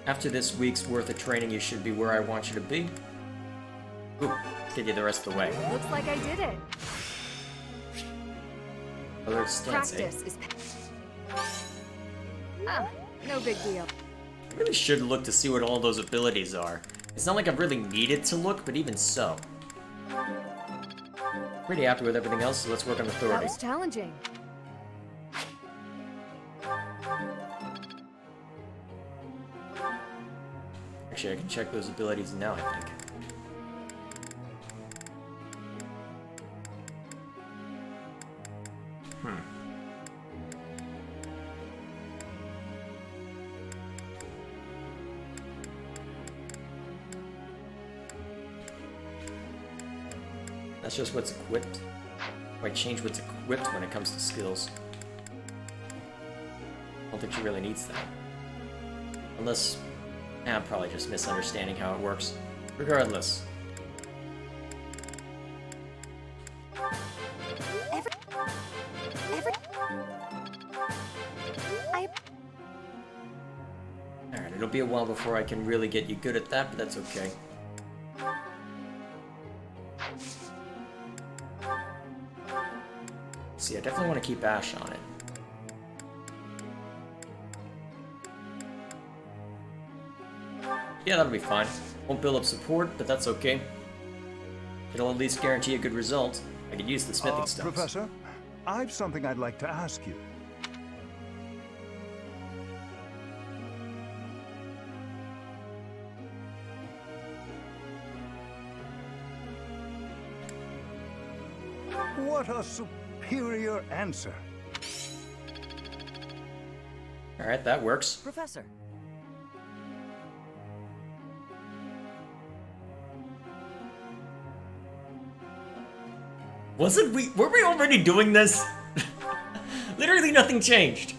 After this week's worth of training, you should be where I want you to be. Ooh, let's get you the rest of the way. Looks like I did it. Alert stance, Practice is... Ah, no big deal. I really should look to see what all those abilities are. It's not like I've really needed to look, but even so. Pretty happy with everything else, so let's work on That authority. was challenging. Actually, I can check those abilities now, I think. That's just what's equipped. Why change what's equipped when it comes to skills? I don't think she really needs that. Unless... I'm probably just misunderstanding how it works. Regardless. Alright, it'll be a while before I can really get you good at that, but that's okay. See, I definitely want to keep Ash on it. Yeah, that'll be fine. Won't build up support, but that's okay. It'll at least guarantee a good result. I could use the smithing stones. Professor, I've something I'd like to ask you. What a superior answer. Alright, that works. Professor. Were we already doing this? Literally nothing changed.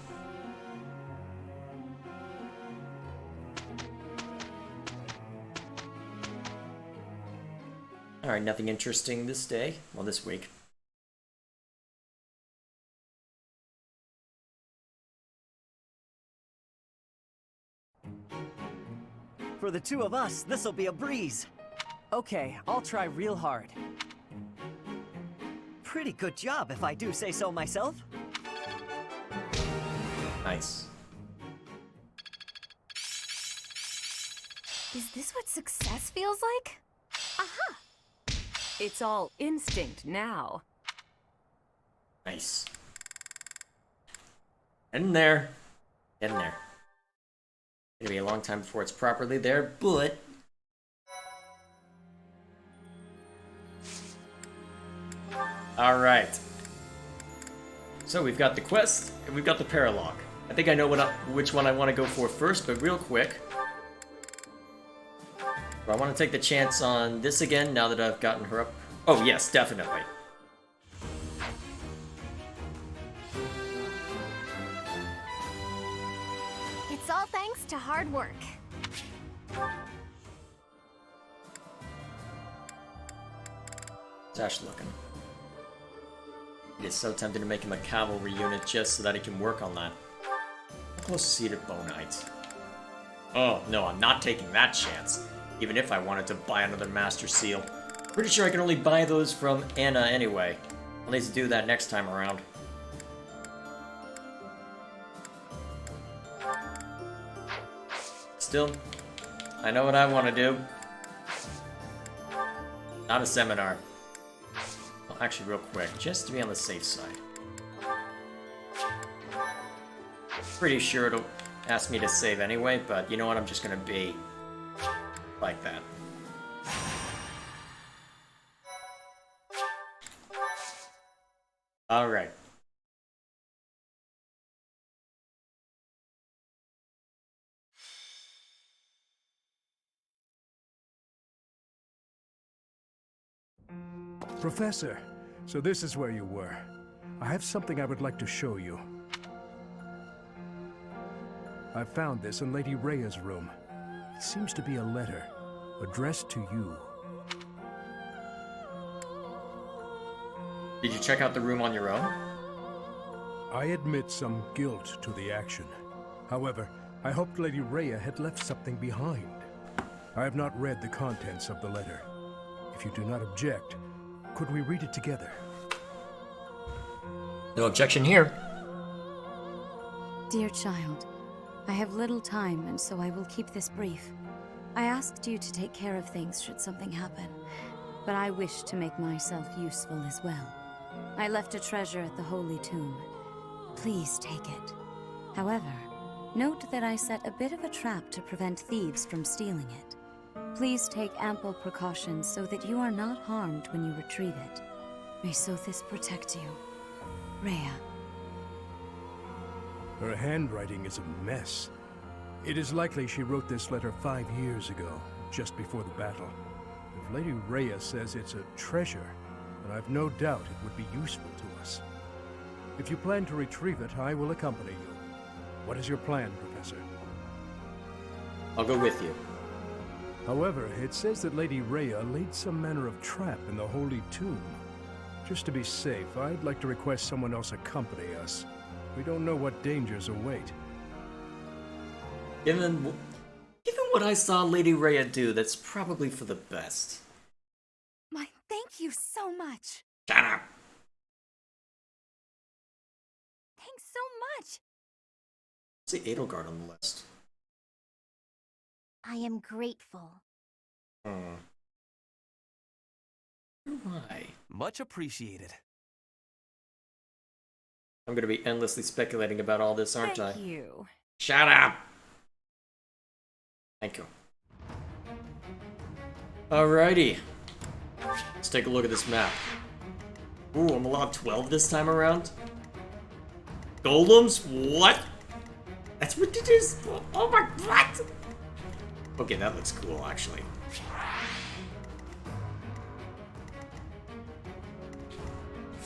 Alright, nothing interesting this day. Well, this week. For the two of us, this'll be a breeze. Okay, I'll try real hard. Pretty good job, if I do say so myself. Nice. Is this what success feels like? Aha! It's all instinct now. Nice. In there. In there. Gonna be a long time before it's properly there, but... Alright. So we've got the quest, and we've got the paralogue. I think I know which one I want to go for first, but real quick. Do I want to take the chance on this again, now that I've gotten her up? Oh yes, definitely. It's all thanks to hard work. How's Ash looking? It is so tempting to make him a cavalry unit just so that he can work on that. How close is he to Bow Knight? Oh, no, I'm not taking that chance. Even if I wanted to buy another Master Seal. Pretty sure I can only buy those from Anna anyway. I'll need to do that next time around. Still, I know what I want to do. Not a seminar. Well, actually, real quick, just to be on the safe side. Pretty sure it'll ask me to save anyway, but you know what? I'm just gonna be like that. Alright. Professor, so this is where you were. I have something I would like to show you. I found this in Lady Rhea's room. It seems to be a letter, addressed to you. Did you check out the room on your own? I admit some guilt to the action. However, I hoped Lady Rhea had left something behind. I have not read the contents of the letter. If you do not object, could we read it together? No objection here. Dear child, I have little time, and so I will keep this brief. I asked you to take care of things should something happen, but I wish to make myself useful as well. I left a treasure at the Holy Tomb. Please take it. However, note that I set a bit of a trap to prevent thieves from stealing it. Please take ample precautions so that you are not harmed when you retrieve it. May Sothis protect you. Rhea. Her handwriting is a mess. It is likely she wrote this letter 5 years ago, just before the battle. If Lady Rhea says it's a treasure, then I've no doubt it would be useful to us. If you plan to retrieve it, I will accompany you. What is your plan, Professor? I'll go with you. However, it says that Lady Rhea laid some manner of trap in the Holy Tomb. Just to be safe, I'd like to request someone else accompany us. We don't know what dangers await. Given what I saw Lady Rhea do, that's probably for the best. My thank you so much. Shut up! Thanks so much. See Edelgard on the list. I am grateful. Why? Much appreciated. I'm gonna be endlessly speculating about all this, aren't I? Thank you. Shut up! Thank you. Alrighty. Let's take a look at this map. Ooh, I'm allowed 12 this time around? Golems? What? That's ridiculous! Oh my... what? Okay, that looks cool, actually.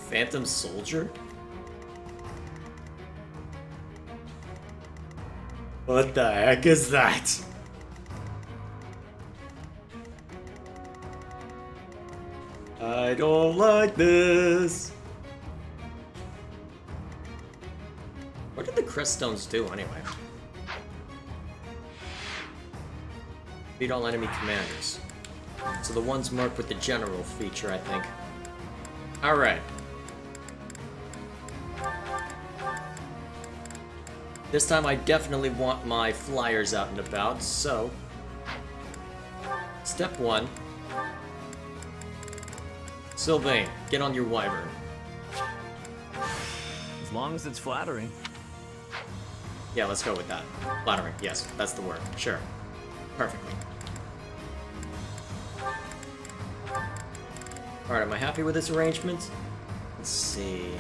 Phantom Soldier? What the heck is that? I don't like this. What did the crest stones do anyway? Beat all enemy commanders. So the ones marked with the general feature, I think. Alright. This time I definitely want my flyers out and about, so... Step 1. Sylvain, get on your wyvern. As long as it's flattering. Yeah, let's go with that. Flattering, yes, that's the word. Sure. Perfectly. Alright, am I happy with this arrangement? Let's see...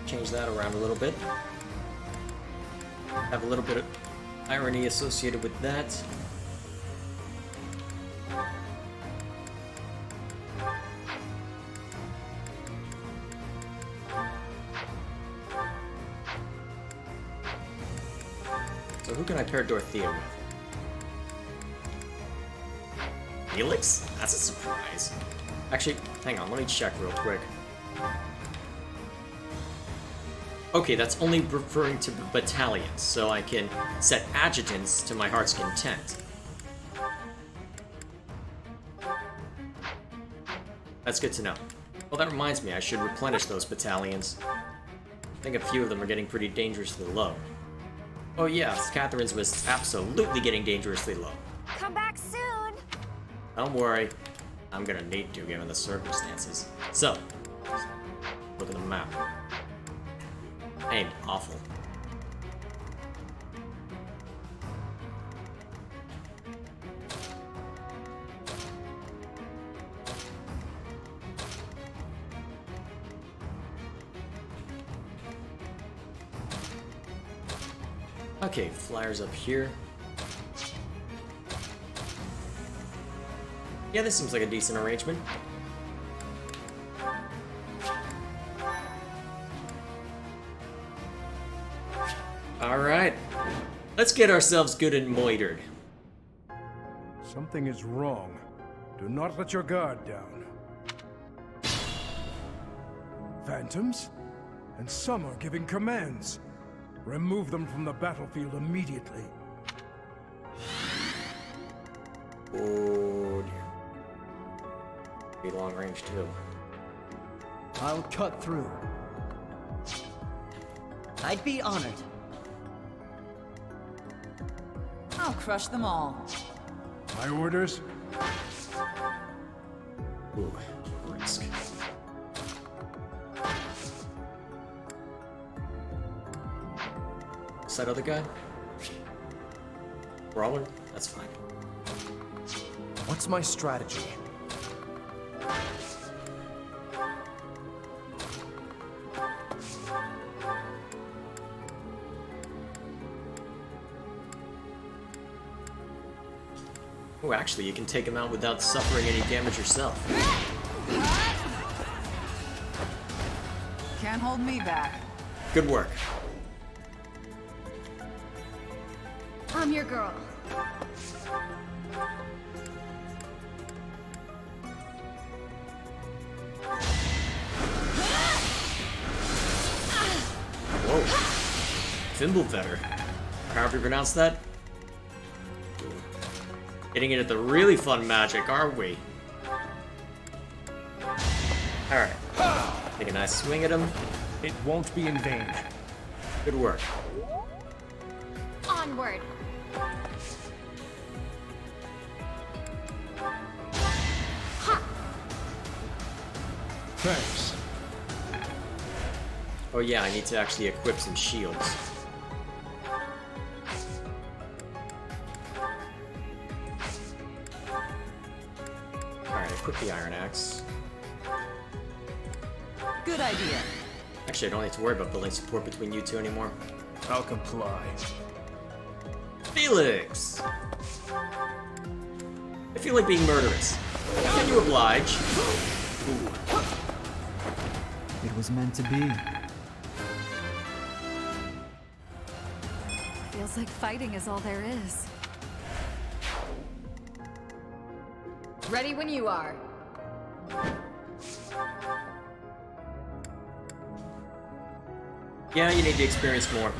Change that around a little bit. Have a little bit of irony associated with that. So who can I pair Dorothea with? Felix? That's a surprise. Actually, hang on, let me check real quick. Okay, that's only referring to battalions, so I can set adjutants to my heart's content. That's good to know. Well, that reminds me, I should replenish those battalions. I think a few of them are getting pretty dangerously low. Oh yes, Catherine's was absolutely getting dangerously low. Come back soon! Don't worry, I'm gonna need to given the circumstances. So, Look at the map. Aimed awful. Okay, flyers up here. Yeah, this seems like a decent arrangement. Alright. Let's get ourselves good and moitered. Something is wrong. Do not let your guard down. Phantoms? And some are giving commands. Remove them from the battlefield immediately. Oh dear. Be long range too. I'll cut through. I'd be honored. I'll crush them all. My orders? Ooh, risk. Is that other guy? Brawler? That's fine. What's my strategy? Oh, actually, you can take him out without suffering any damage yourself. Can't hold me back. Good work. I'm your girl. Whoa. Thimblevetter. However you pronounce that. Getting it at the really fun magic, aren't we? Alright. Take a nice swing at him. It won't be in vain. Good work. Onward. Thanks. Oh yeah, I need to actually equip some shields. Alright, equip the Iron Axe. Good idea. Actually, I don't need to worry about building support between you two anymore. I'll comply. Felix! I feel like being murderous. Can you oblige? Ooh. It was meant to be. Feels like fighting is all there is. Ready when you are. Yeah, you need to experience more.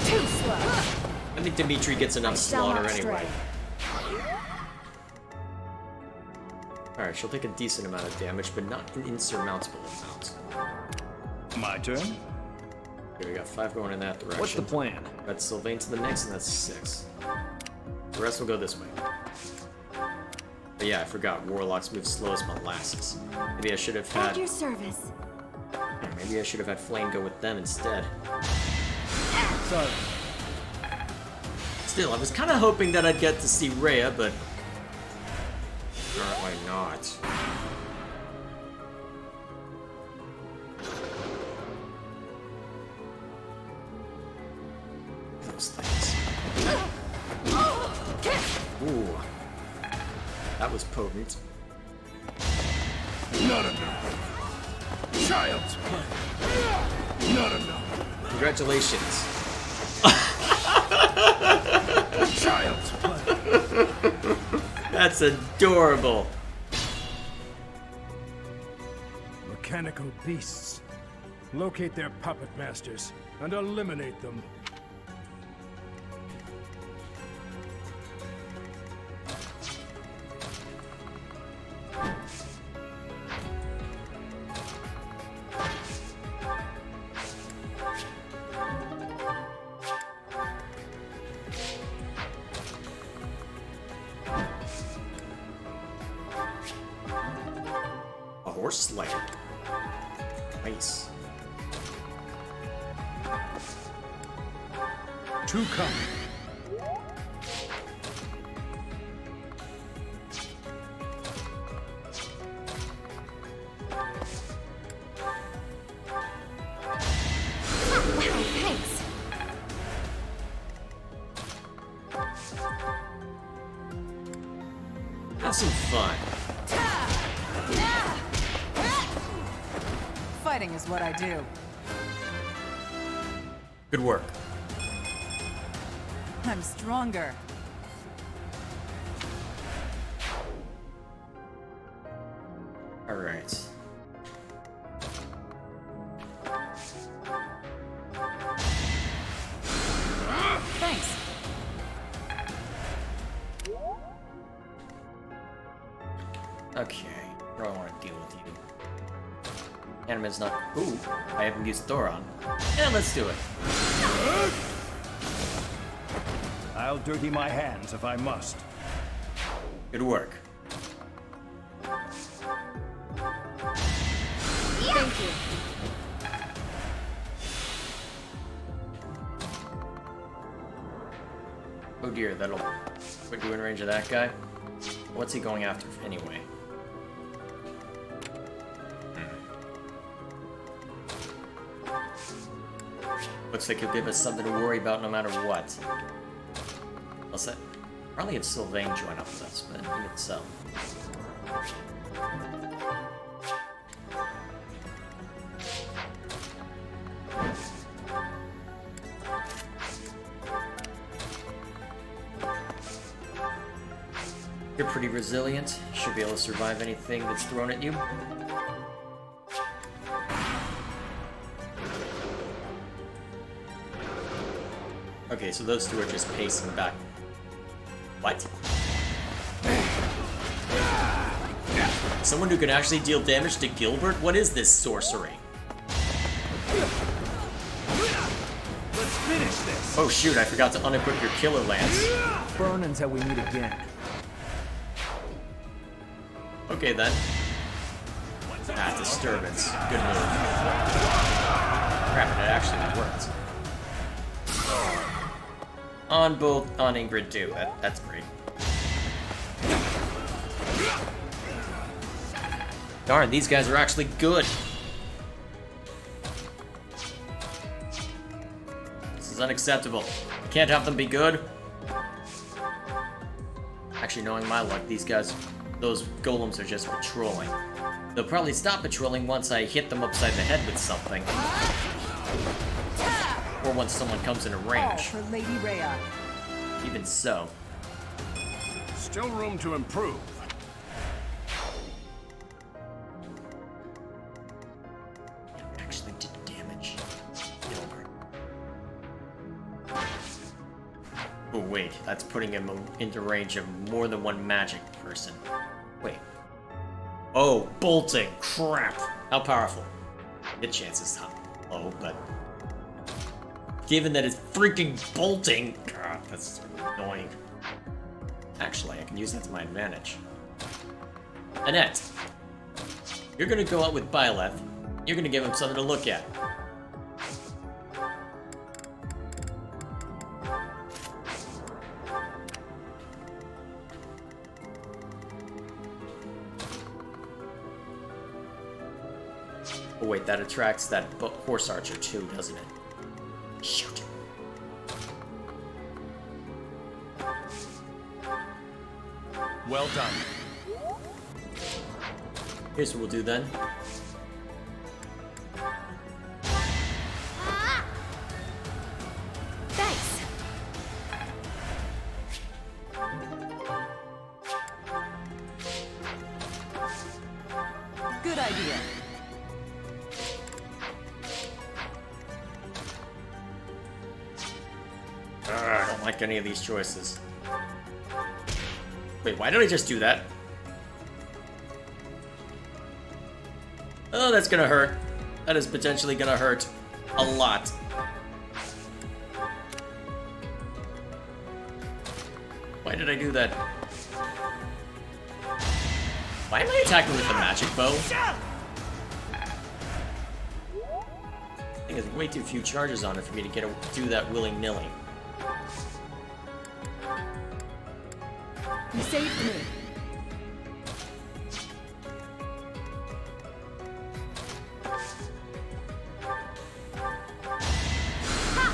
Too slow. I think Dimitri gets enough slaughter anyway. Alright, she'll take a decent amount of damage, but not an insurmountable amount. My turn? Okay, we got 5 going in that direction. What's the plan? Got Sylvain to the next, and that's 6. The rest will go this way. But yeah, I forgot. Warlocks move slow as molasses. Maybe I should have had... At your service. Maybe I should have had Flame go with them instead. Sorry. Still, I was kind of hoping that I'd get to see Rhea, but... apparently not. Those things. Ooh. That was potent. Not enough. Child's play. Not enough. Congratulations. Child's play. That's adorable. Mechanical beasts. Locate their puppet masters and eliminate them. A horse slayer. Nice. Two come. Thanks. Have some fun. Fighting is what I do. Good work. I'm stronger. All right. Thanks. Okay. I don't want to deal with you. Anime's not. Ooh, I haven't used Thoron. Yeah, let's do it. I'll dirty my hands if I must. Good work. Thank you. Oh dear, that'll put you in range of that guy. What's he going after anyway? Looks like he'll give us something to worry about no matter what. Let's probably have Sylvain join up with us, but even so. You're pretty resilient. Should be able to survive anything that's thrown at you. Okay, so those two are just pacing back. What? Someone who can actually deal damage to Gilbert? What is this sorcery? Let's finish this. Oh shoot, I forgot to unequip your killer lance. Burn until we meet again. Okay then. Ah, disturbance. Good move. Crap, it actually worked. On Ingrid too. That's great. Darn, these guys are actually good. This is unacceptable. Can't have them be good. Actually, knowing my luck, these guys, those golems are just patrolling. They'll probably stop patrolling once I hit them upside the head with something. Or once someone comes into range. All for Lady Rhea. Even so. Still room to improve. Actually did damage. Oh wait, that's putting him into range of more than one magic person. Wait. Oh, bolting! Crap! How powerful? The chances not low, but given that it's freaking bolting, God, that's annoying. Actually, I can use that to my advantage. Annette, you're gonna go out with Byleth. You're gonna give him something to look at. Oh wait, that attracts that horse archer too, doesn't it? Shoot. Well done. Here's what we'll do then. Thanks. Good idea. I don't like any of these choices. Wait, why did I just do that? Oh, that's gonna hurt. That is potentially gonna hurt a lot. Why did I do that? Why am I attacking with the magic bow? has way too few charges on it for me to do that willy-nilly. You saved me.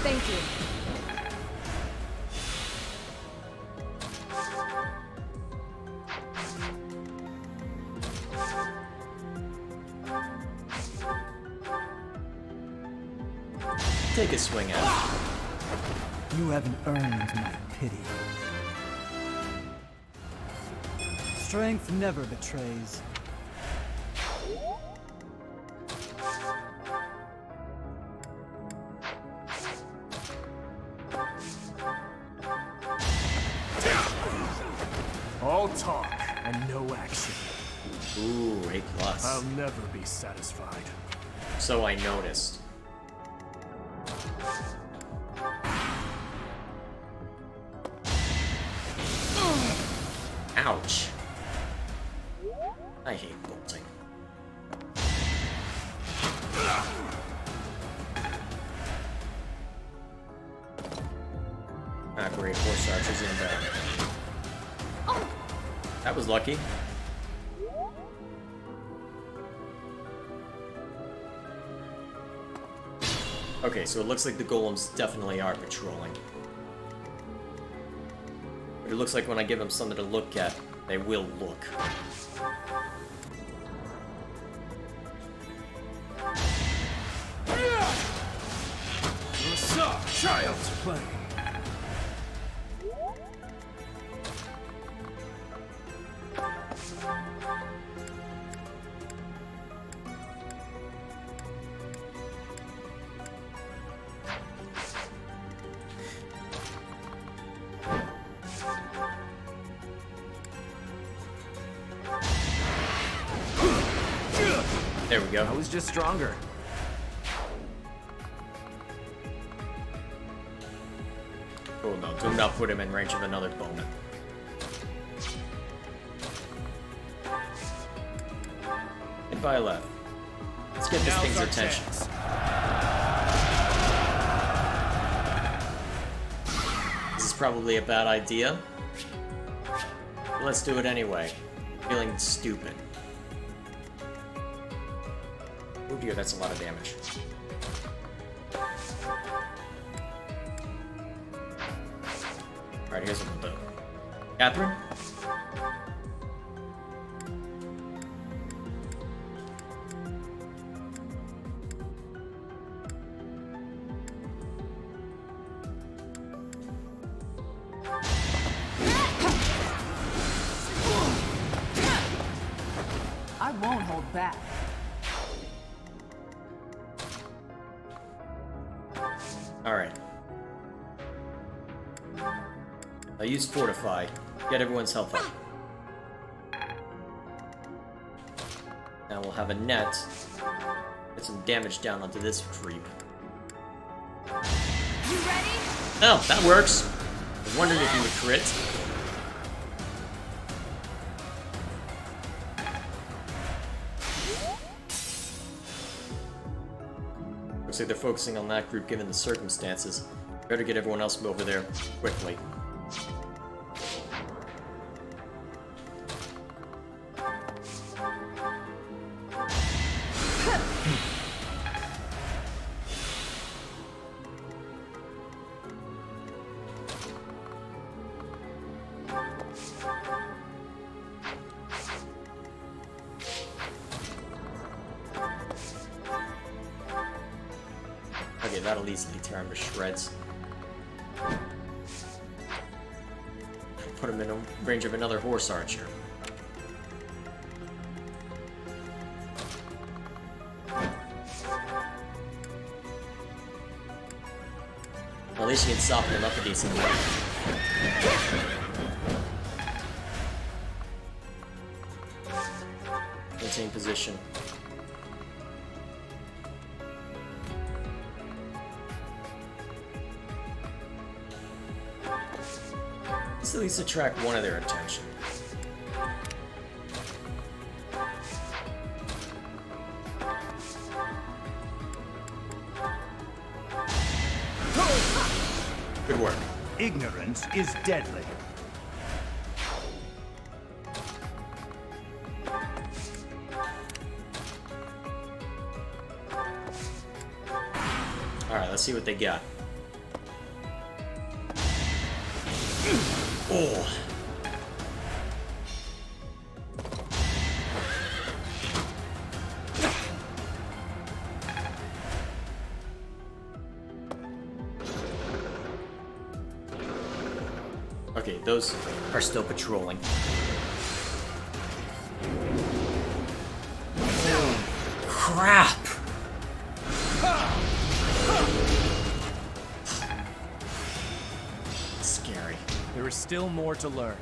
Thank you. Take a swing at it. You haven't earned my pity. Strength never betrays. All talk and no action. Ooh, A+. I'll never be satisfied. So I noticed. Ouch. I hate bolting. Ah, great. Horse archers inbound. That was lucky. Okay, so it looks like the golems definitely are patrolling. But it looks like when I give them something to look at, they will look. What's up, child's play? There we go. I was just stronger. Oh no, do not put him in range of another bowman. Goodbye, left. Let's get this thing's attention. This is probably a bad idea. But let's do it anyway. Feeling stupid. Oh dear, that's a lot of damage. Alright, here's what we'll do. Catherine? I won't hold back. Alright. I use Fortify. Get everyone's health up. Now we'll have a net. Get some damage down onto this creep. You ready? Oh, that works! I was wondering if you would crit. Looks like they're focusing on that group given the circumstances. Better get everyone else over there quickly. Okay, that'll easily tear him to shreds. Put him in a range of another horse archer. Well, at least you can soften him up a decent way. Maintain position. Let's at least attract one of their attention. Good work. Ignorance is deadly. Alright, let's see what they got. Oh. Okay, those are still patrolling. Oh, crap! Scary. There is still more to learn.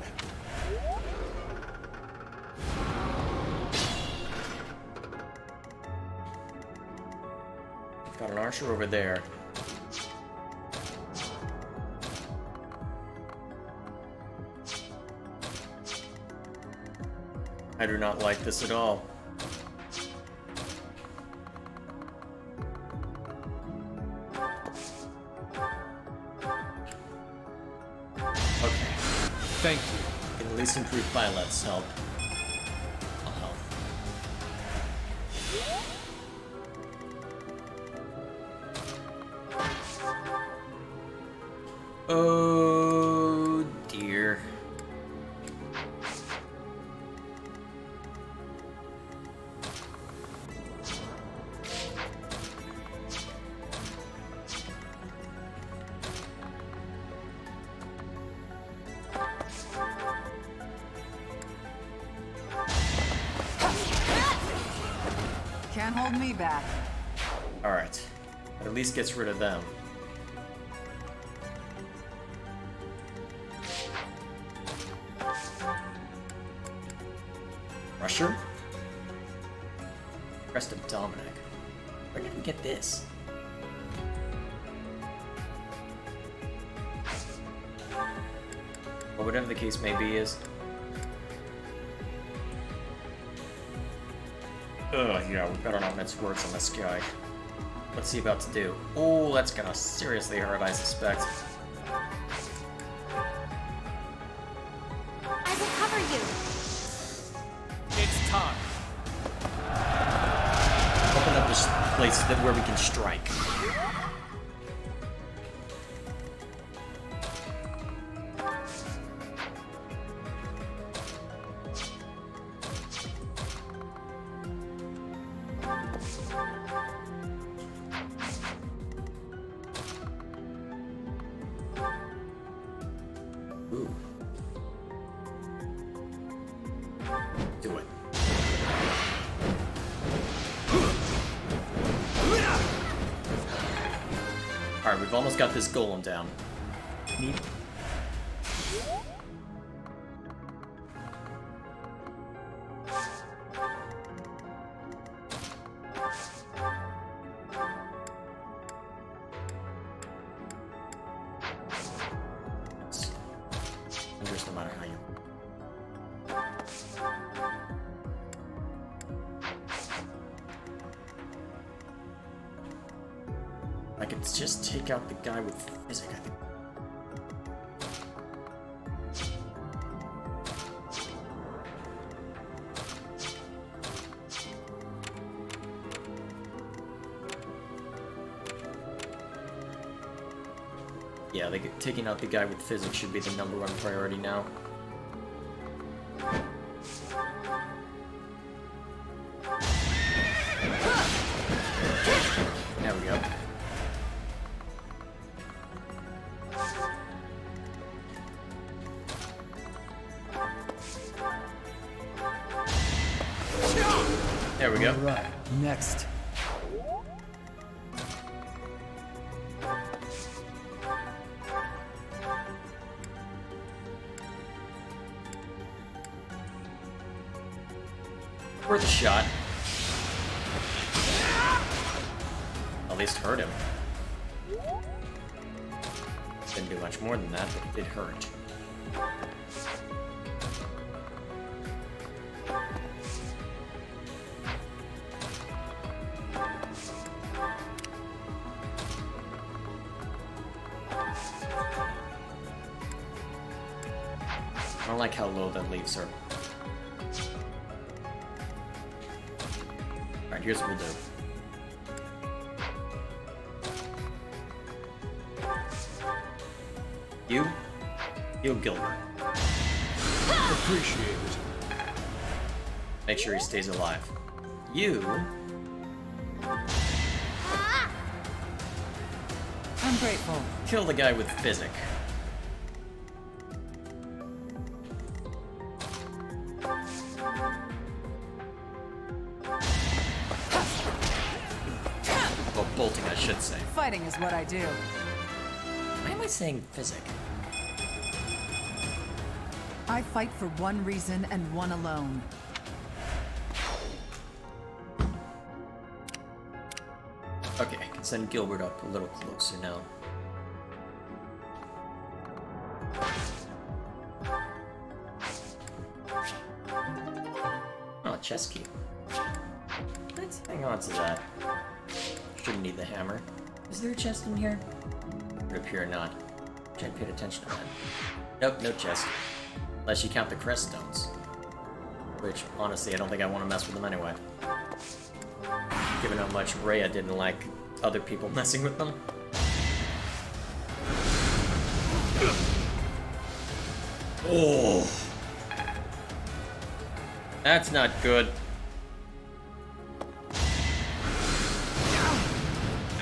Got an archer over there. I do not like this at all. Okay. Thank you. Can at least improve Violet's help. Oh dear. Can't hold me back. Alright. That at least gets rid of them. Rusher? Rest of Dominic. Where did we get this? Well, whatever the case may be is... Ugh, yeah, we better not mince words on this guy. What's he about to do? Oh, that's gonna seriously hurt, I suspect. I will cover you. It's time. Open up this place where we can strike. Ooh. Do it. Alright, we've almost got this golem down. Neat. Dangerous no matter how you... I could just take out the guy with physic, I think. Yeah, taking out the guy with physics should be the #1 priority now. There we go. There we go. All right, next. Worth a shot. At least hurt him. Didn't do much more than that, but it did hurt. I don't like how low that leaves her. Alright, here's what we'll do. You? Heal Gilbert. Appreciate it. Make sure he stays alive. You? I'm grateful. Kill the guy with physic. Well, bolting, I should say. Fighting is what I do. Why am I saying physic? I fight for one reason and one alone. Okay, I can send Gilbert up a little closer now. Oh, chest key. Let's hang on to that. Shouldn't need the hammer. Is there a chest in here? Would appear not. Jen paid attention to that. Nope, no chest. Unless you count the crest stones. Which, honestly, I don't think I want to mess with them anyway. Given how much Rhea didn't like other people messing with them. Oh. That's not good.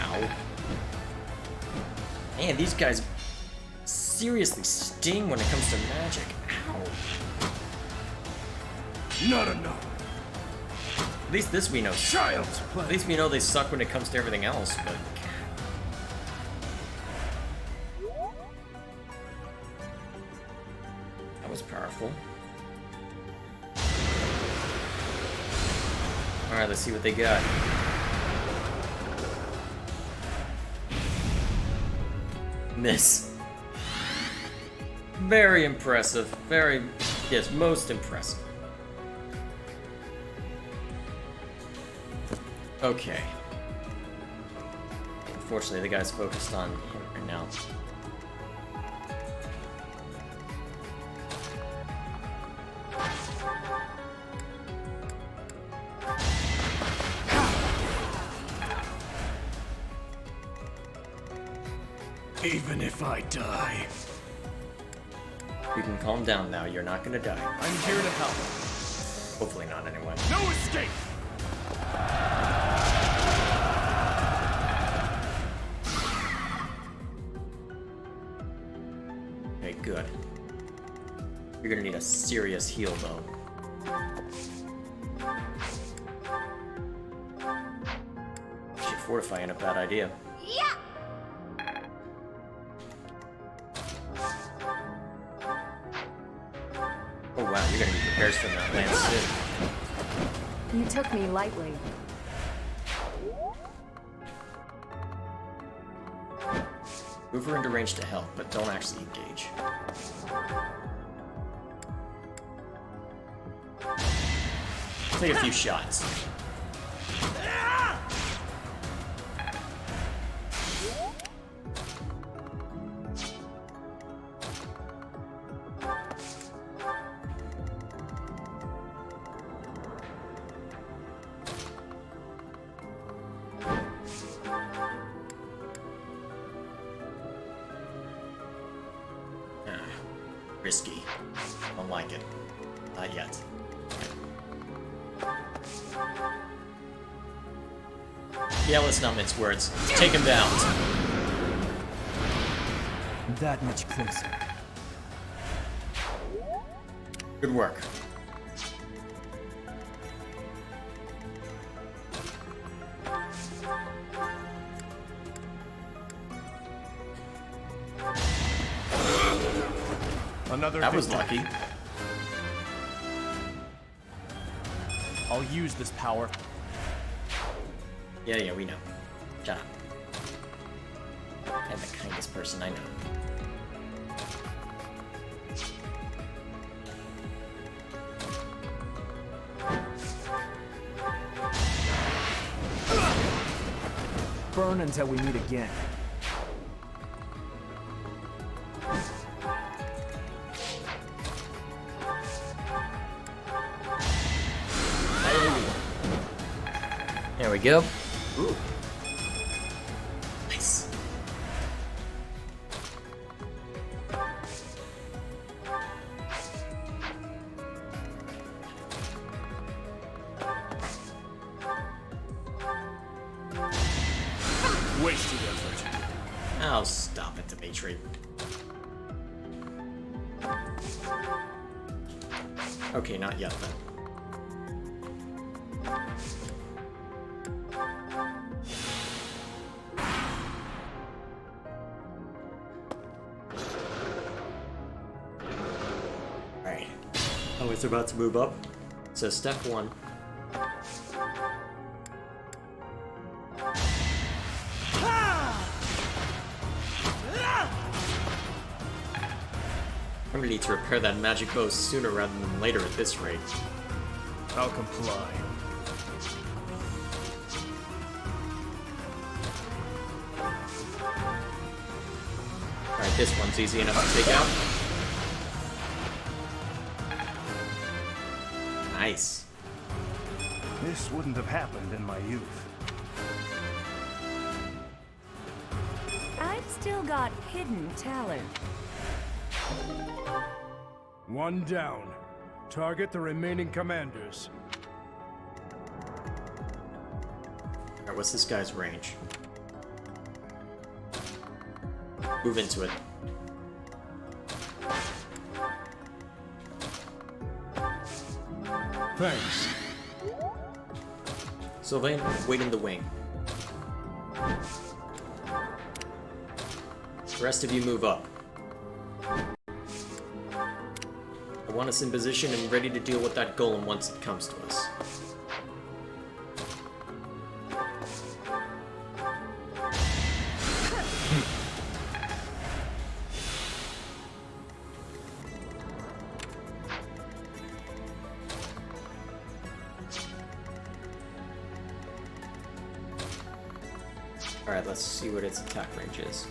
Ow. Man, these guys seriously sting when it comes to magic. Ow. Not enough. At least this we know. Child's play. At least we know they suck when it comes to everything else, but... That was powerful. Alright, let's see what they got. Miss. Very impressive. Very... Yes, most impressive. Okay. Unfortunately, the guy's focused on him right now. Even if I die. You can calm down now, you're not gonna die. I'm here to help. Hopefully not, anyway. No escape! Okay, good. You're gonna need a serious heal, though. Actually, fortify ain't a bad idea. Yeah! Oh wow, you're gonna need repairs from that lance soon. You took me lightly. Move her into range to help, but don't actually engage. Take a few shots. Risky. Don't like it. Not yet. Yeah, let's not mince words. Take him down. That much closer. Good work. That was lucky. I'll use this power. Yeah, we know. Shut up. I'm the kindest person I know. Burn until we meet again. we go. Ooh. Nice. Wasted effort. Oh, stop it, Dimitri. Okay, not yet then. Alright. Oh, it's about to move up. So step 1. I'm gonna need to repair that magic bow sooner rather than later at this rate. I'll comply. Alright, this one's easy enough to take out. Nice. This wouldn't have happened in my youth. I've still got hidden talent. One down. Target the remaining commanders. Alright, what's this guy's range? Move into it. Thanks. Sylvain, wait in the wing. The rest of you move up. I want us in position and ready to deal with that golem once it comes to us. Alright, let's see what its attack range is.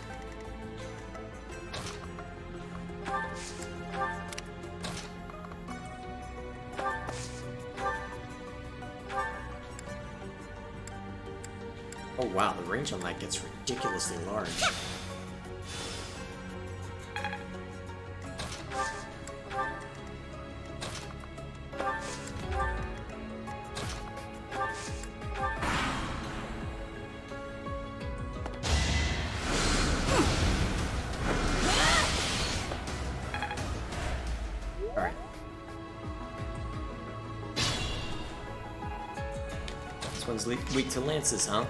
Oh wow, the range on that gets ridiculously large. Alright. This one's weak to lances, huh?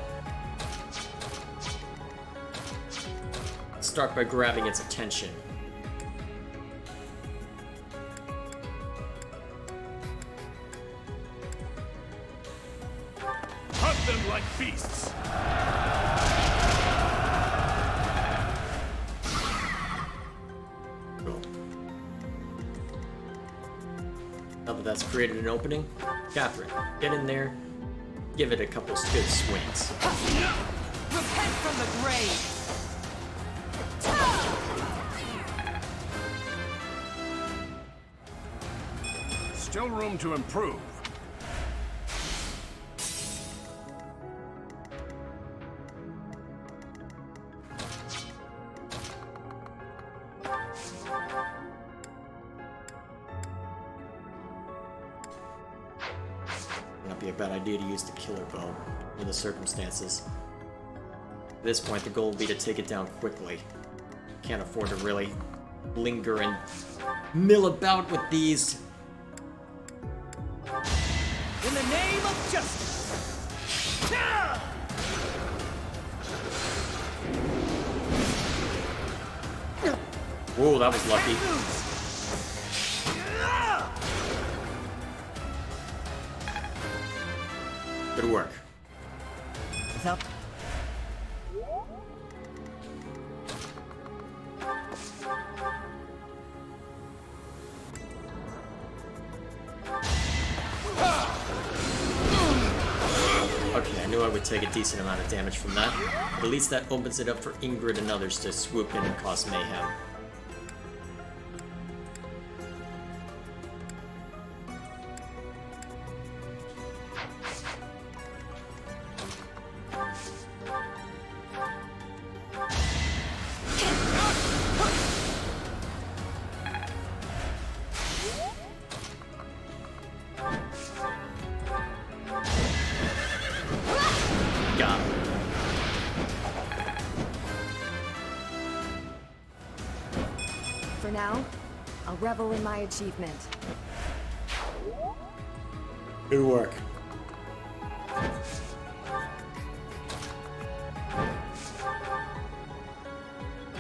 Start by grabbing its attention. Hunt them like beasts. Cool. Now that that's created an opening, Catherine, get in there, give it a couple good swings. Repent from the grave! Still room to improve. Would not be a bad idea to use the killer bow in the circumstances. At this point, the goal will be to take it down quickly. Can't afford to really linger and mill about with these. In the name of justice! Whoa, that was lucky. Good work. Without... Okay, I knew I would take a decent amount of damage from that. But at least that opens it up for Ingrid and others to swoop in and cause mayhem. for now. I'll revel in my achievement. Good work.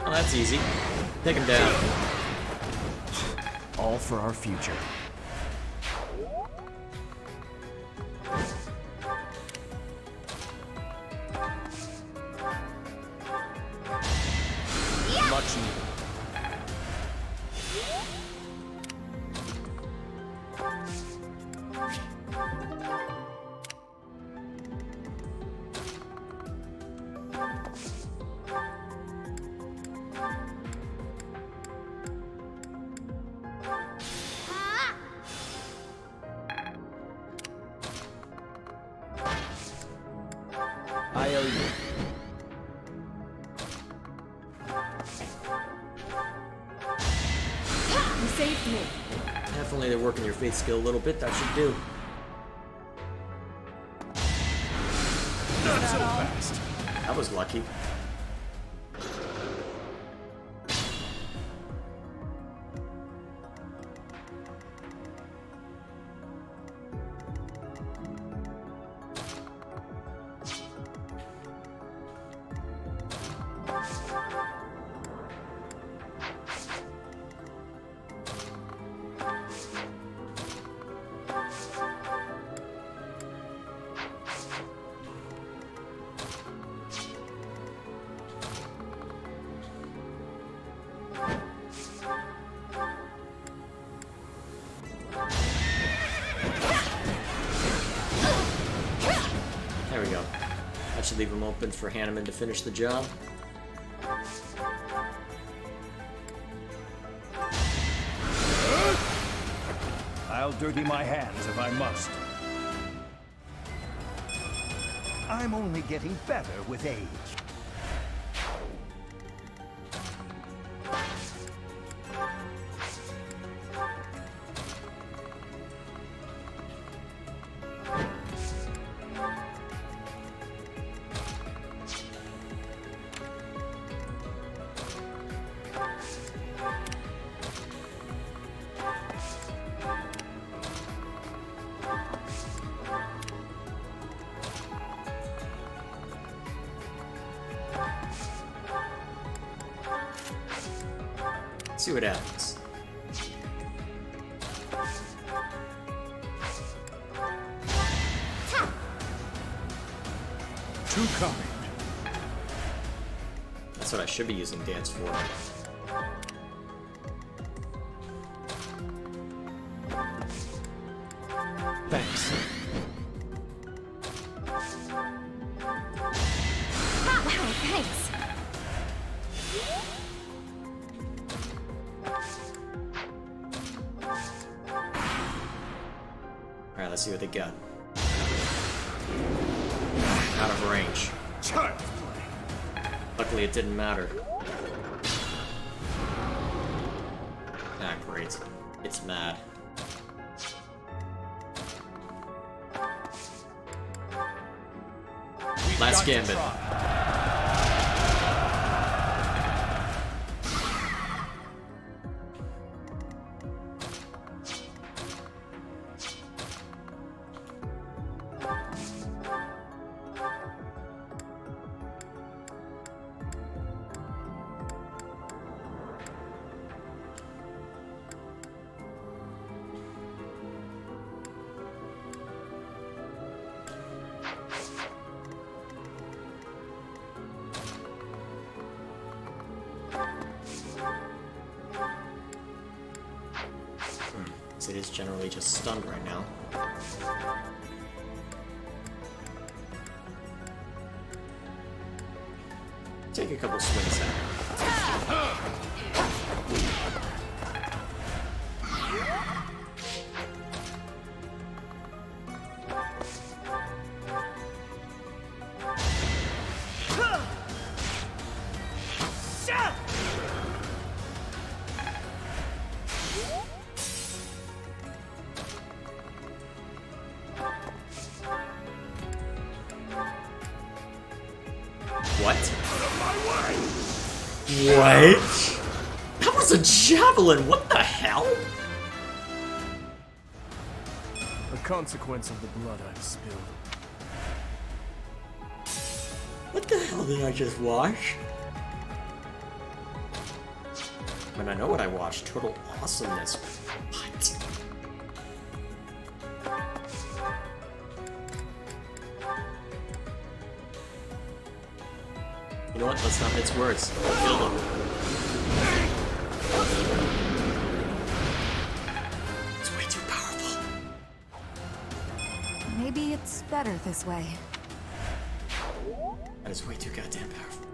Oh, that's easy. Take him down. All for our future. Much needed. I owe you. You saved me. Definitely they're working your faith skill a little bit, that should do. Not so fast. That was lucky. There we go. That should leave him open for Hanneman to finish the job. I'll dirty my hands if I must. I'm only getting better with age. See what happens. Too kind. That's what I should be using dance for. Thanks. Wow, thanks. Alright, let's see what they got. Out of range. Child's play. Luckily it didn't matter. Ah, great. It's mad. Last gambit. It is generally just stunned right now. Take a couple swings at it. What? What? That was That's a javelin! What the hell? A consequence of the blood I've spilled. What the hell did I just watch? I mean, I know what I watched. Total awesomeness. What? You know what? Let's not mince words. Kill them. It's way too powerful. Maybe it's better this way. That is way too goddamn powerful.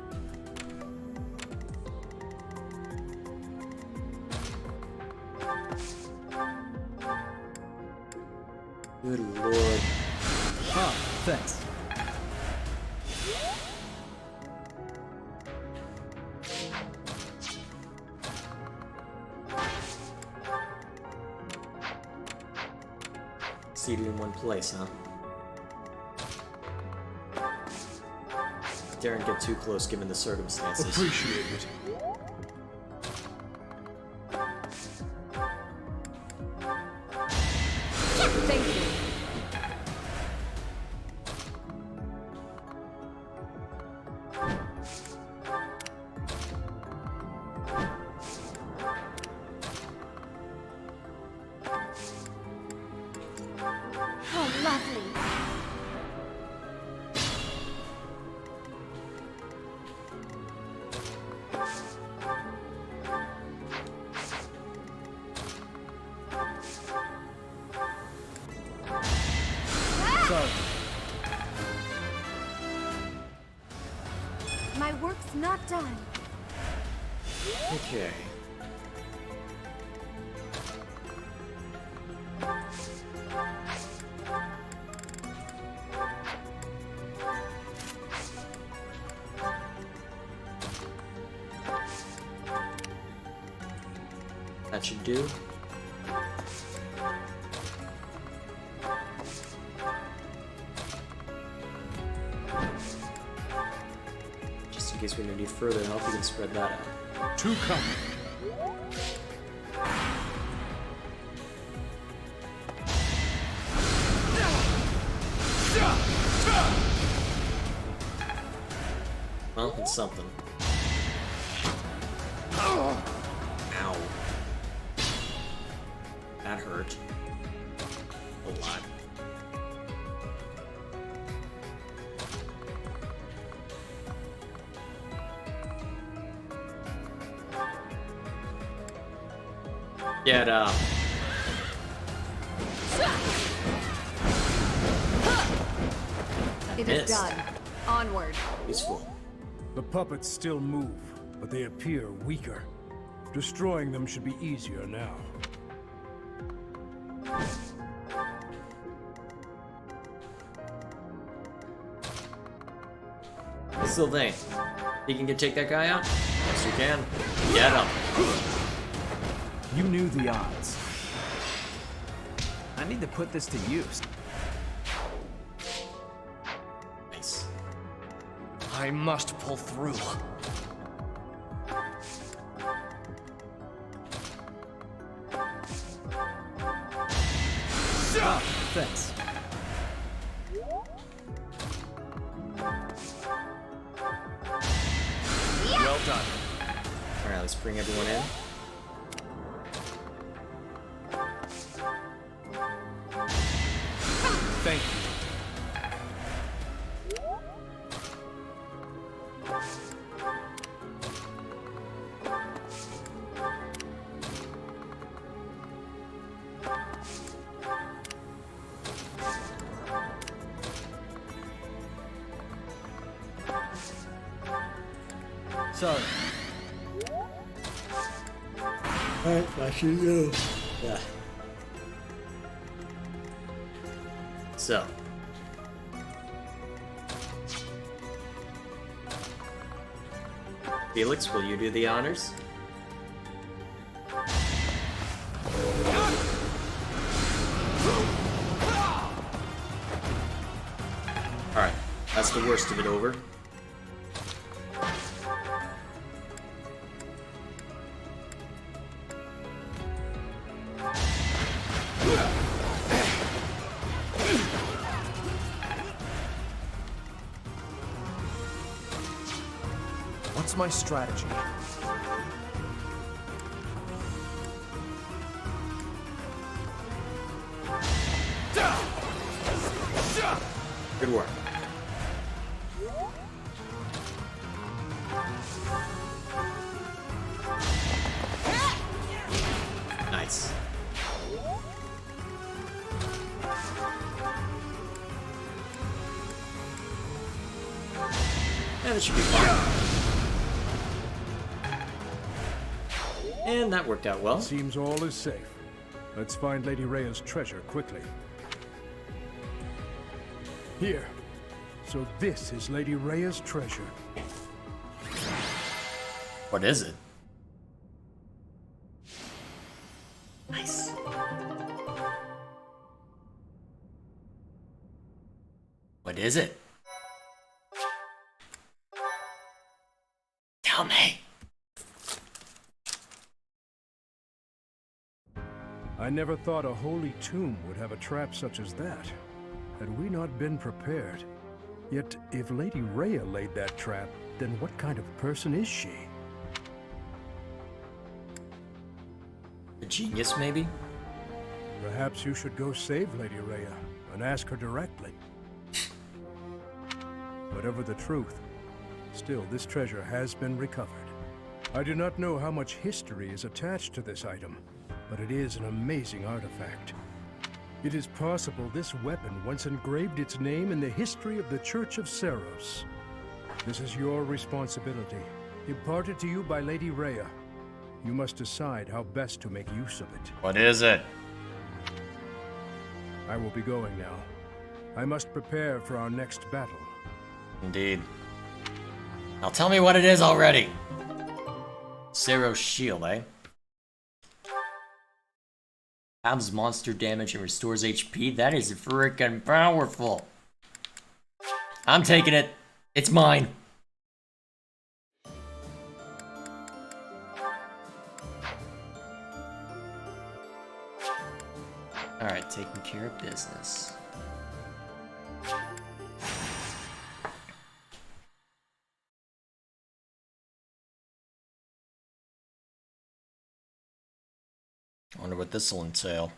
Good lord. Ah, thanks. Seated in one place, huh? Daren't get too close given the circumstances. Appreciate it. Thank you. Oh, lovely. Sorry. My work's not done. Okay. That should do. Just in case we need further help, we can spread that out. Two coming. Well, it's something. Ow. That hurt. A lot. Get up. It is Missed. done. Onward. Useful. The puppets still move, but they appear weaker. Destroying them should be easier now. Sylvain, you can take that guy out? Yes, you can. Get him. You knew the odds. I need to put this to use. Nice. I must pull through. Ah, thanks. Well done. Alright, let's bring everyone in. Thank you. Sorry. Alright, I should go. Yeah. So. Felix, will you do the honors? Alright, that's the worst of it over. What's my strategy? Good work. Nice. Yeah, that should be fine. And that worked out well. Seems all is safe. Let's find Lady Rhea's treasure quickly. Here. So this is Lady Rhea's treasure. What is it? Nice. What is it? Tell me. I never thought a holy tomb would have a trap such as that. Had we not been prepared. Yet, if Lady Rhea laid that trap, then what kind of person is she? A genius, maybe? Perhaps you should go save Lady Rhea and ask her directly. Whatever the truth, still this treasure has been recovered. I do not know how much history is attached to this item, but it is an amazing artifact. It is possible this weapon once engraved its name in the history of the Church of Seros. This is your responsibility, imparted to you by Lady Rhea. You must decide how best to make use of it. What is it? I will be going now. I must prepare for our next battle. Indeed. Now tell me what it is already. Sero's shield, eh? Abs monster damage and restores HP. That is freaking powerful. I'm taking it. It's mine. Alright, taking care of business. I wonder what this will entail.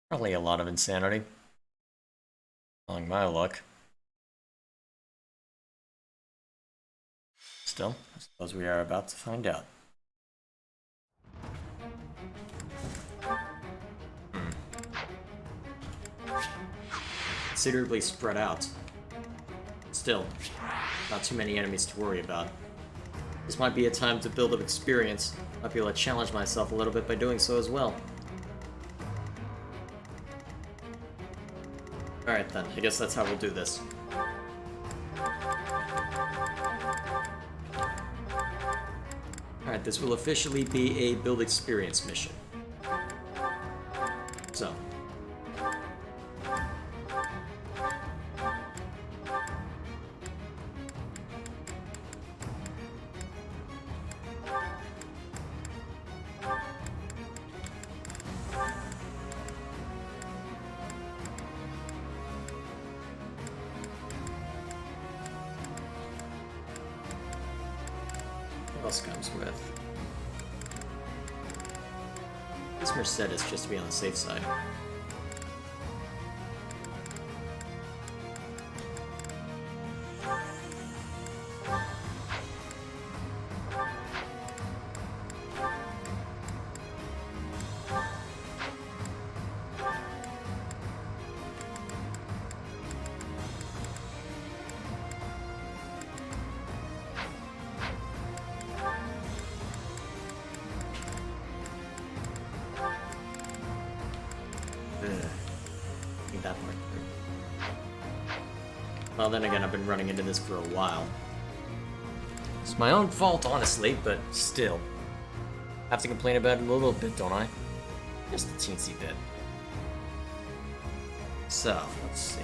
Probably a lot of insanity. Knowing my luck. Still, I suppose we are about to find out. Considerably spread out. Still, not too many enemies to worry about. This might be a time to build up experience. Might be able to challenge myself a little bit by doing so as well. Alright then, I guess that's how we'll do this. Alright, this will officially be a build experience mission. So. What else comes with? This Mercedes just to be on the safe side. That part through. Well, then again, I've been running into this for a while. It's my own fault, honestly, but still. I have to complain about it a little bit, don't I? Just a teensy bit. So, let's see.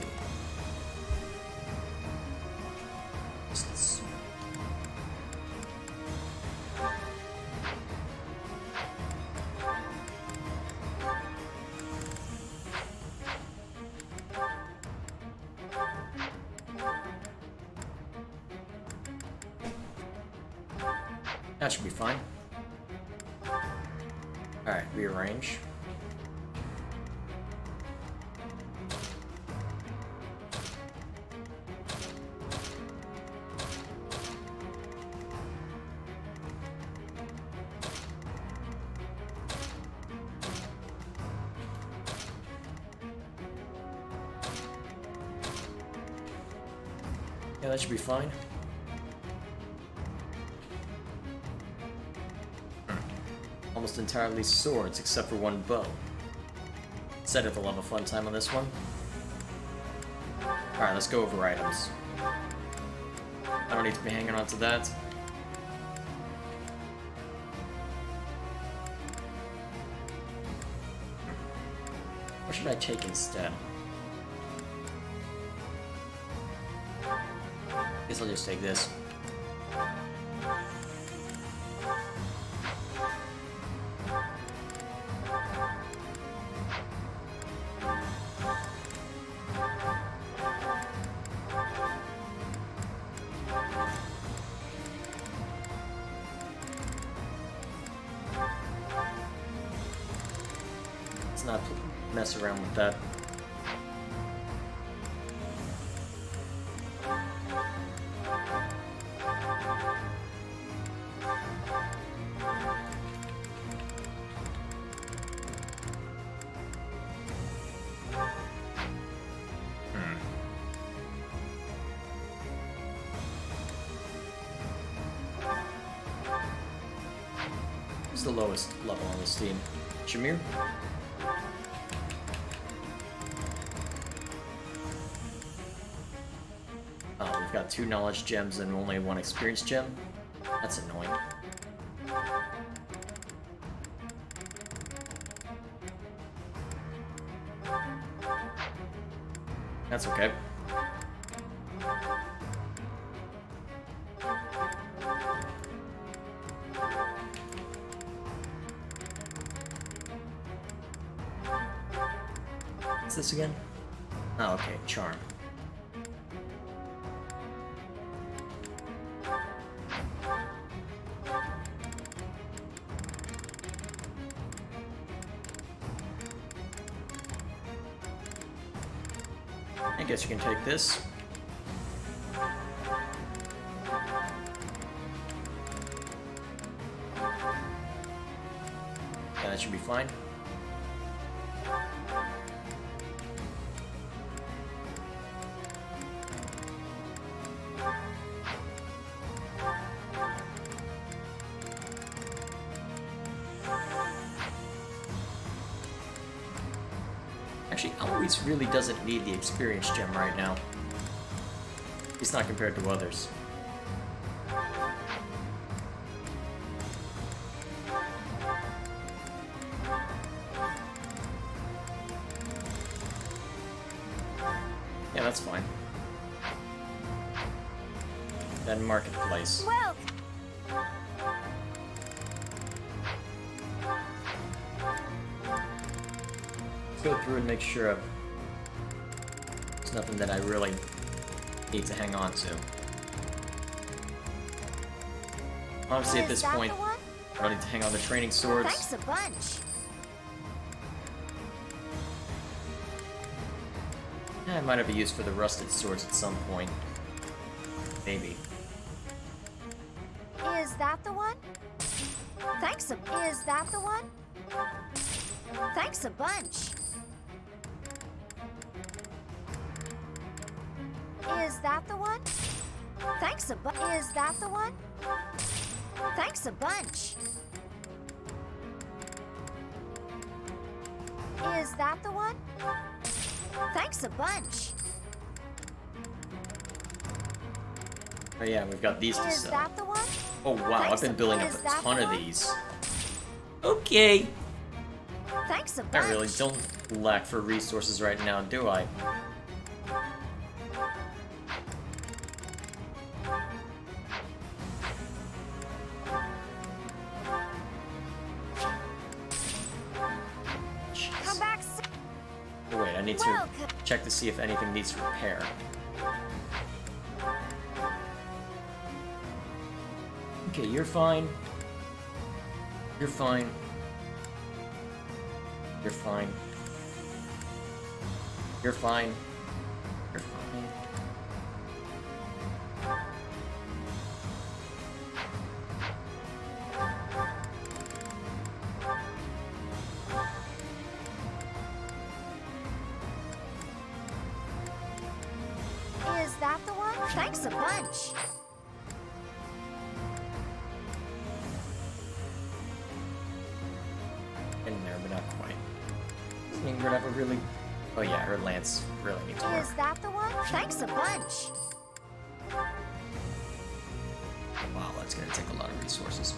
That should be fine. Alright, rearrange. Yeah, that should be fine. Almost entirely swords, except for one bow. Said it, they'll have a fun time on this one. Alright, let's go over items. I don't need to be hanging on to that. What should I take instead? Guess I'll just take this. Let's not mess around with that. What's the lowest level on this team? Shamir? Oh, we've got 2 knowledge gems and only 1 experience gem? That's annoying. That's okay. What's this again? Oh, okay, charm. I guess you can take this. Yeah, that should be fine. Actually, Eloise really doesn't need the experience gem right now. It's not compared to others. Yeah, that's fine. Then marketplace. Well, Let's go through and make sure there's nothing that I really need to hang on to. Honestly, at this point, I don't need to hang on to training swords. thanks a bunch. Yeah, I might have a use for the rusted swords at some point. Maybe. Is that the one? Thanks a... Is that the one? Thanks a bunch. Is that the one? Thanks a bunch. Is that the one? Thanks a bunch. Is that the one? Thanks a bunch. Oh yeah, we've got these to Is sell. that the one? Oh wow, I've Thanks been building up is a that ton the of one? these. Okay. Thanks a I bunch. really don't lack for resources right now, do I? Come back. Oh, wait, I need to Welcome. check to see if anything needs repair. Okay, you're fine. You're fine. You're fine. You're fine. You're fine. Is that the one? Thanks a bunch. In there, but not quite. Doesn't Ingrid have a really... Oh yeah, her lance really needs work. Is that the one? Thanks a bunch. Wow, that's gonna take a lot of resources.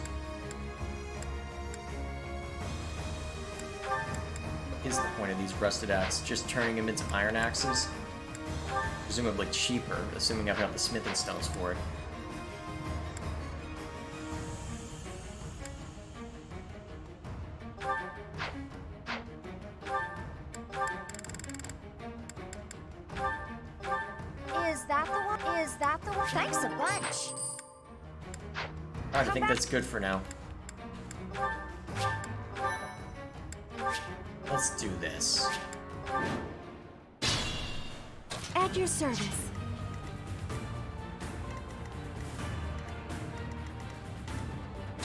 What is the point of these rusted axes? Just turning them into iron axes? Presumably cheaper, assuming I've got the smithing stones for it. Is that the one? Is that the one? Thanks a bunch. Alright, I think that's good for now. Let's do this. At your service.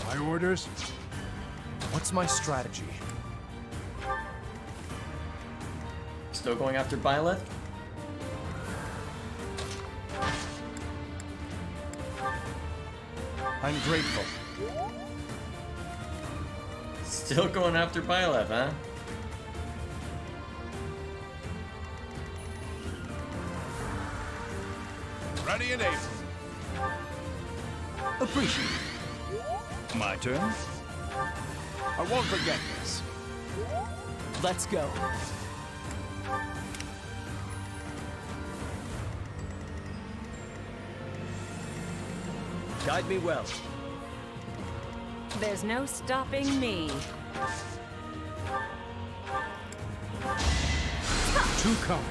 My orders? What's my strategy? Still going after Byleth? I'm grateful. Still going after Byleth, huh? Ready and able. Appreciate it. My turn? I won't forget this. Let's go. Guide me well. There's no stopping me. Too kind.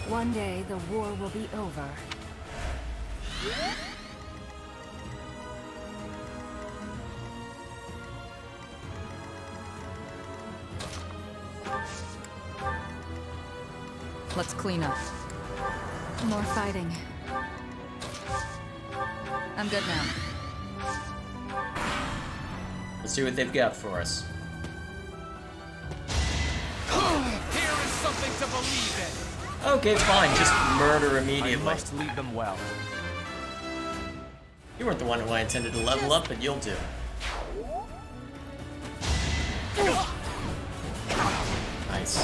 One day the war will be over. Let's clean up. More fighting. I'm good now. Let's see what they've got for us. Here is something to believe in. Okay, fine. Just murder immediately. I must lead them well. You weren't the one who I intended to level up, but you'll do. Nice.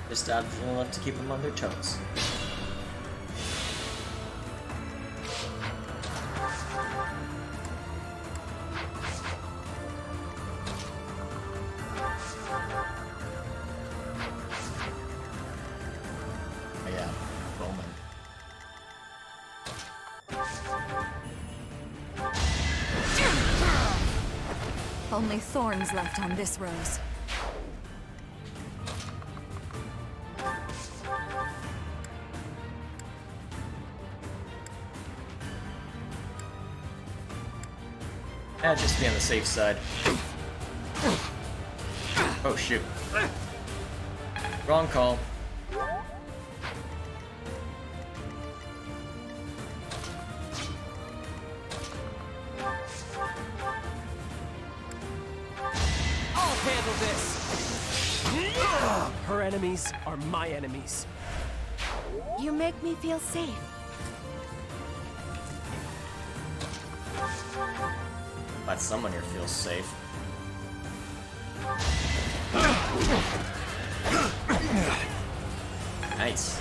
Just dodging enough to keep them on their toes. Oh yeah, Bowman. Only thorns left on this rose. Just be on the safe side. Oh shoot. Wrong call. I'll handle this. Her enemies are my enemies. You make me feel safe. Glad someone here feels safe. Nice.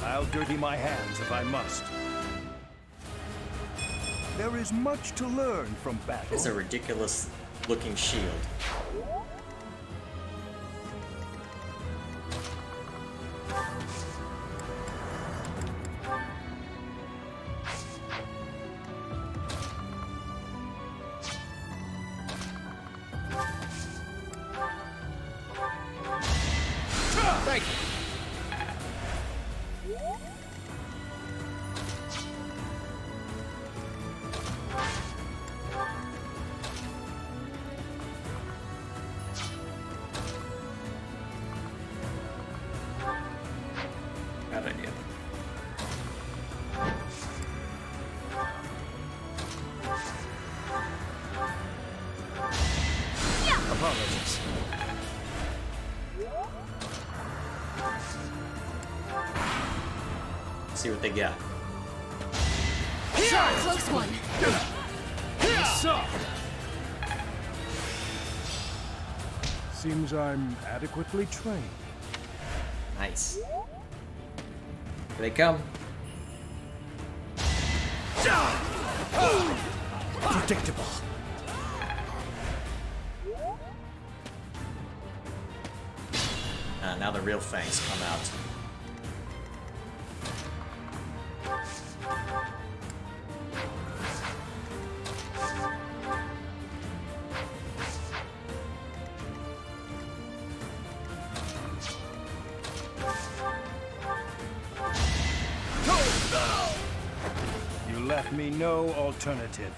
I'll dirty my hands if I must. There is much to learn from battle. It's a ridiculous looking shield. Thank you. Bad idea. Apologies. See what they got. Close one. Seems I'm adequately trained. Nice. Here they come. Predictable. Now the real fangs come out. You left me no alternative.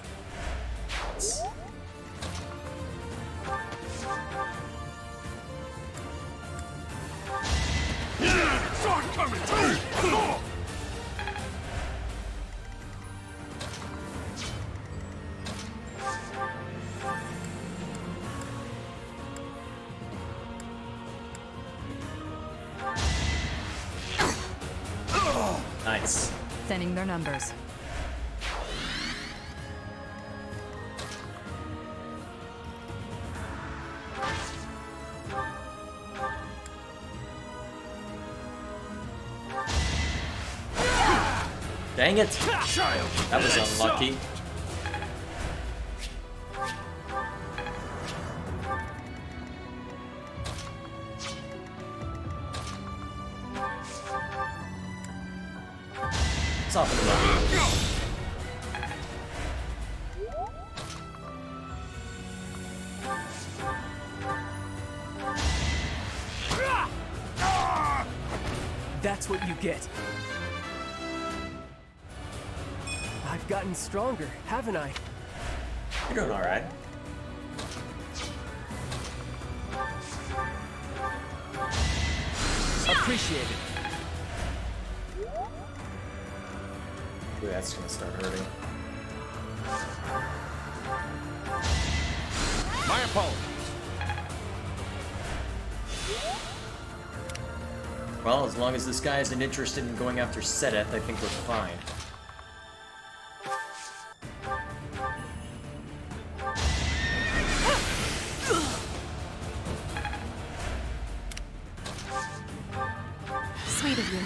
Sword coming! Nice. Thinning their numbers. Dang it! That was unlucky. Soften him up. That's what you get. I've gotten stronger, haven't I? You're doing alright. Appreciate it. Ooh, that's gonna start hurting. My apologies. Well, as long as this guy isn't interested in going after Sedeth, I think we're fine. Sweet of you.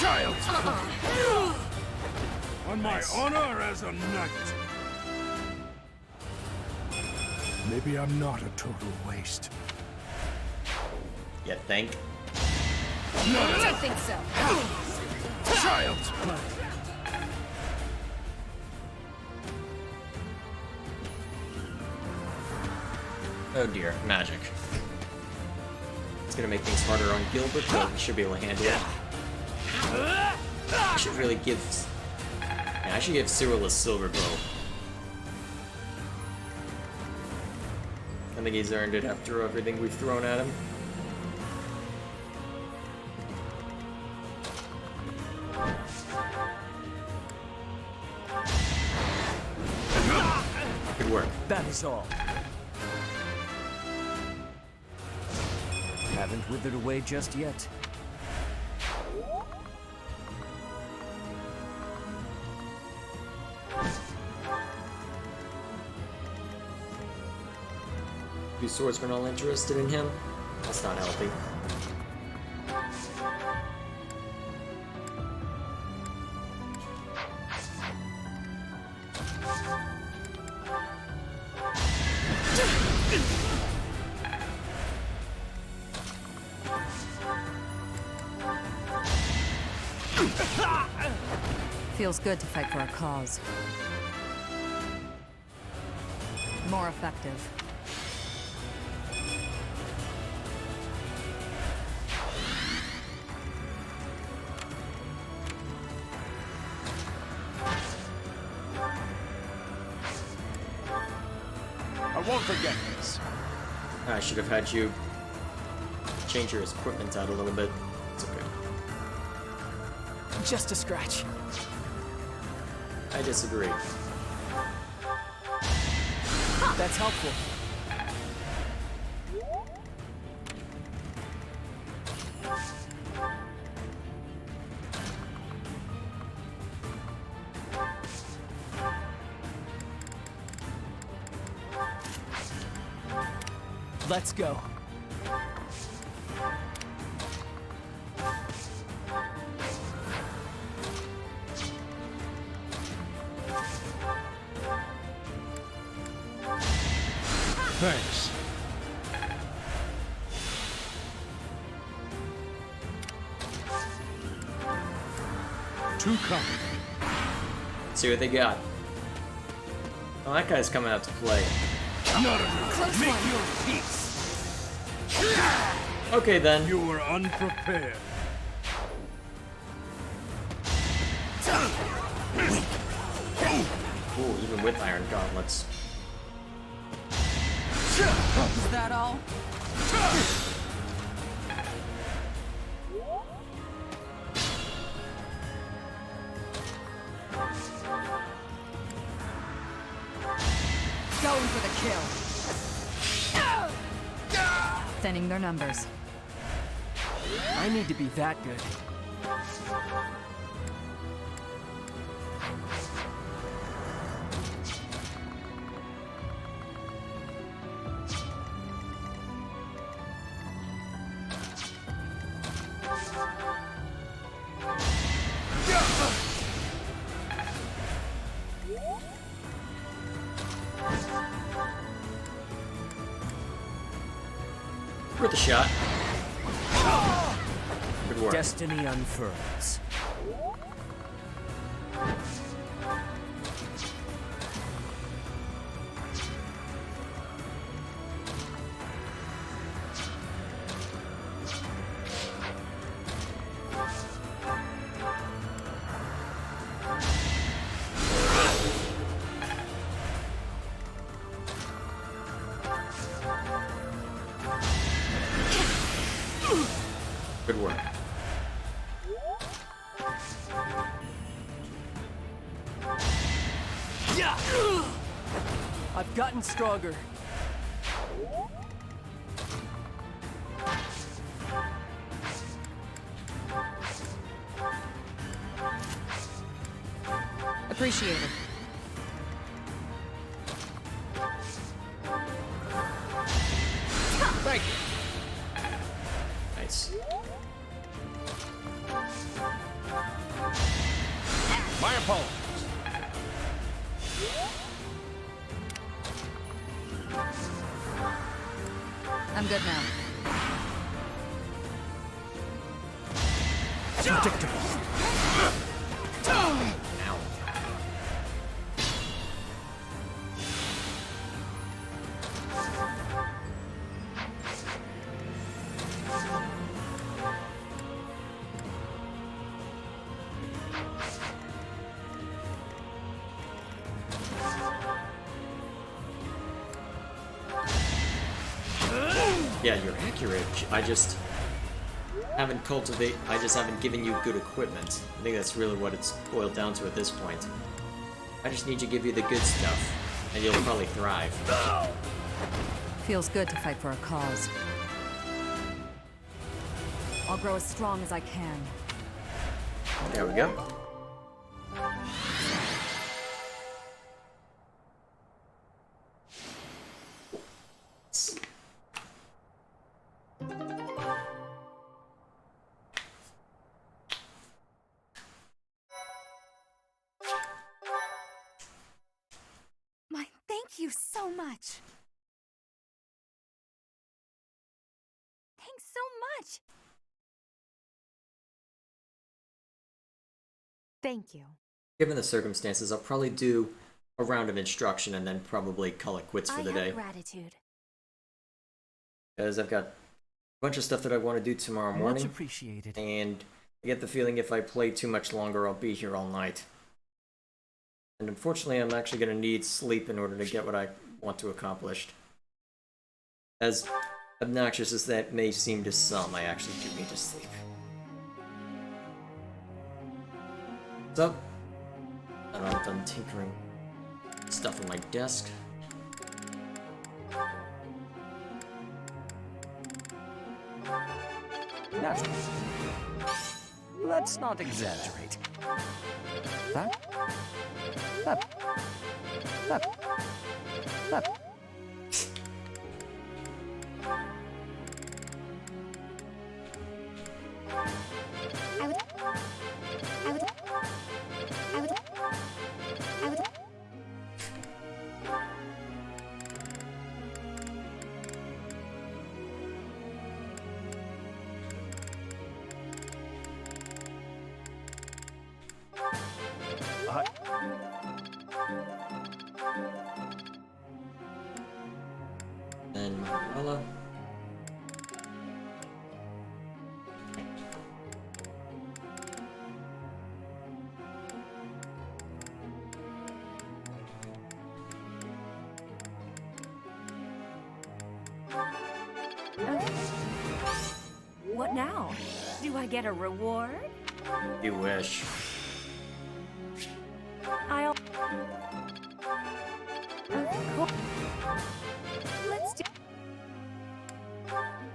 Child's play. On my honor as a knight. Maybe I'm not a total waste. You think? I think so. Child's play. Oh dear, magic. It's gonna make things harder on Gilbert, but he should be able to handle it. I should really give... Yeah, I should give Cyril a silver bow. I think he's earned it after everything we've thrown at him. Good work. That is all. Haven't withered away just yet. You swordsmen all interested in him? That's not healthy. Feels good to fight for a cause. More effective. I won't forget this. I should have had you change your equipment out a little bit. It's okay. Just a scratch. I disagree. That's helpful. Let's go. Thanks. Too kind. See what they got. Oh, that guy's coming out to play. Make your peace. Okay then. You were unprepared. Ooh, even with iron gauntlets. Is that all? Going for the kill. Thinning their numbers. I need to be that good. Worth a shot. Good work. Destiny unfurls. Good work. I've gotten stronger. Appreciated. Thank you. Nice. My apologies. I'm good now. Predictable. Ow. Yeah, you're accurate. I just haven't given you good equipment. I think that's really what it's boiled down to at this point. I just need to give you the good stuff, and you'll probably thrive. Feels good to fight for a cause. I'll grow as strong as I can. There we go. Thank you so much. Thanks so much. Thank you. given the circumstances, I'll probably do a round of instruction and then probably call it quits for the day. Gratitude. Because I've got a bunch of stuff that I want to do tomorrow morning. Much appreciated. And I get the feeling if I play too much longer, I'll be here all night. And unfortunately, I'm actually going to need sleep in order to get what I want to accomplish. As obnoxious as that may seem to some, I actually do need to sleep. So, I'm done tinkering stuff on my desk. Naturally. Let's not exaggerate. That. Then Marilla. What now? Do I get a reward? You wish. I'll... Of course. Let's do...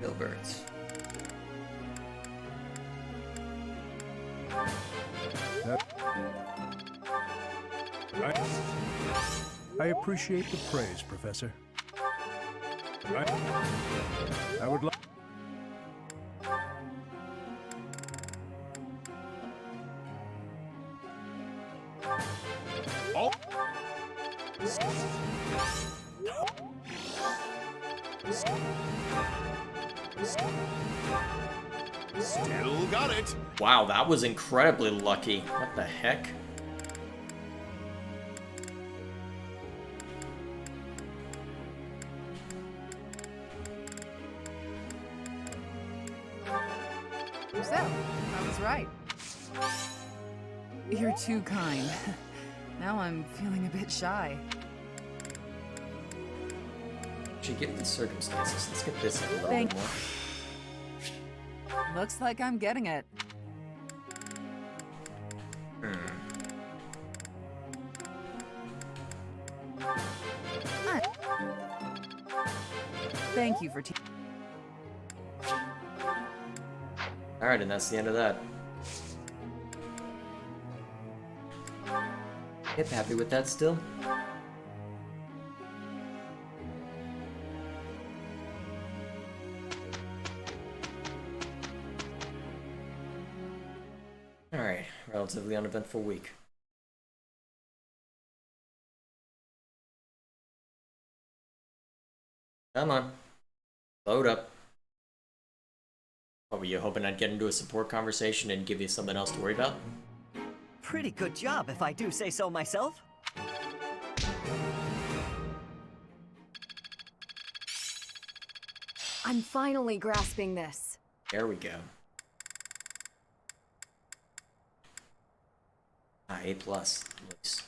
Gilbert. I appreciate the praise, Professor. I would like... Oh! Still got it. Wow, that was incredibly lucky. What the heck? So, I was right. You're too kind. Now I'm feeling a bit shy. Actually, given the circumstances, let's get this in a little Thank bit more. Looks like I'm getting it. Thank you for Alright, and that's the end of that. Yep, happy with that still? Alright, relatively uneventful week. Come on. Load up. What, were you hoping I'd get into a support conversation and give you something else to worry about? Pretty good job, if I do say so myself. I'm finally grasping this. There we go. A+, at least.